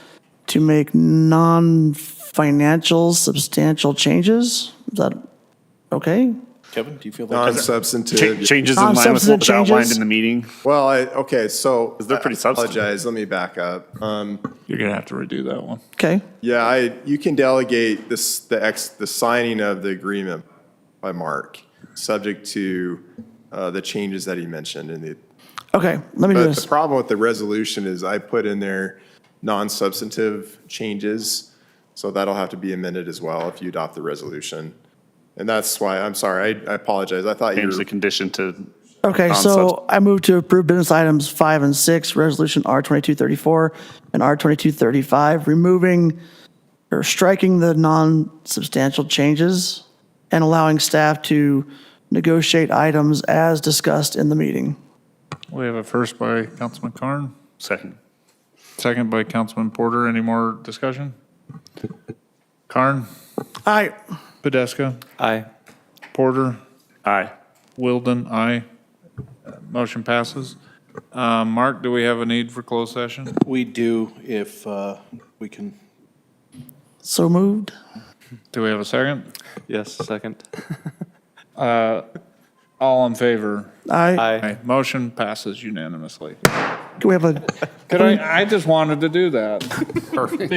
to make non-financial substantial changes. Is that okay? Kevin, do you feel like? Non-substantive. Changes in line with what was Non-substantive outlined changes? in the meeting. Well, okay, so. they're pretty I substantive. apologize, let me back up. You're going to have to redo that one. Okay. Yeah, you can delegate the signing of the agreement by Mark, subject to the changes that he mentioned in the. Okay, let me do But this. the problem with the resolution is I put in there non-substantive changes, so that'll have to be amended as well if you adopt the resolution. And that's why, I'm sorry, I apologize. I thought you Change were. the condition to, Okay, so I move to approve business items 5 and 6, resolution R2234 and R2235, removing or striking the non-substantial changes and allowing staff to negotiate items as discussed in the meeting. We have a first by Councilman Carn, second. second by Councilman Porter. Any more discussion? Carn, Aye. Podeska, Aye. Porter, Aye. Wilden, aye. Motion passes. Mark, do we have a need for closed session? We do, if we can. So moved. Do we have a second? Yes, second. All in favor? Aye. Aye. Motion passes unanimously. Can we have a Could I just wanted to do that. Perfect.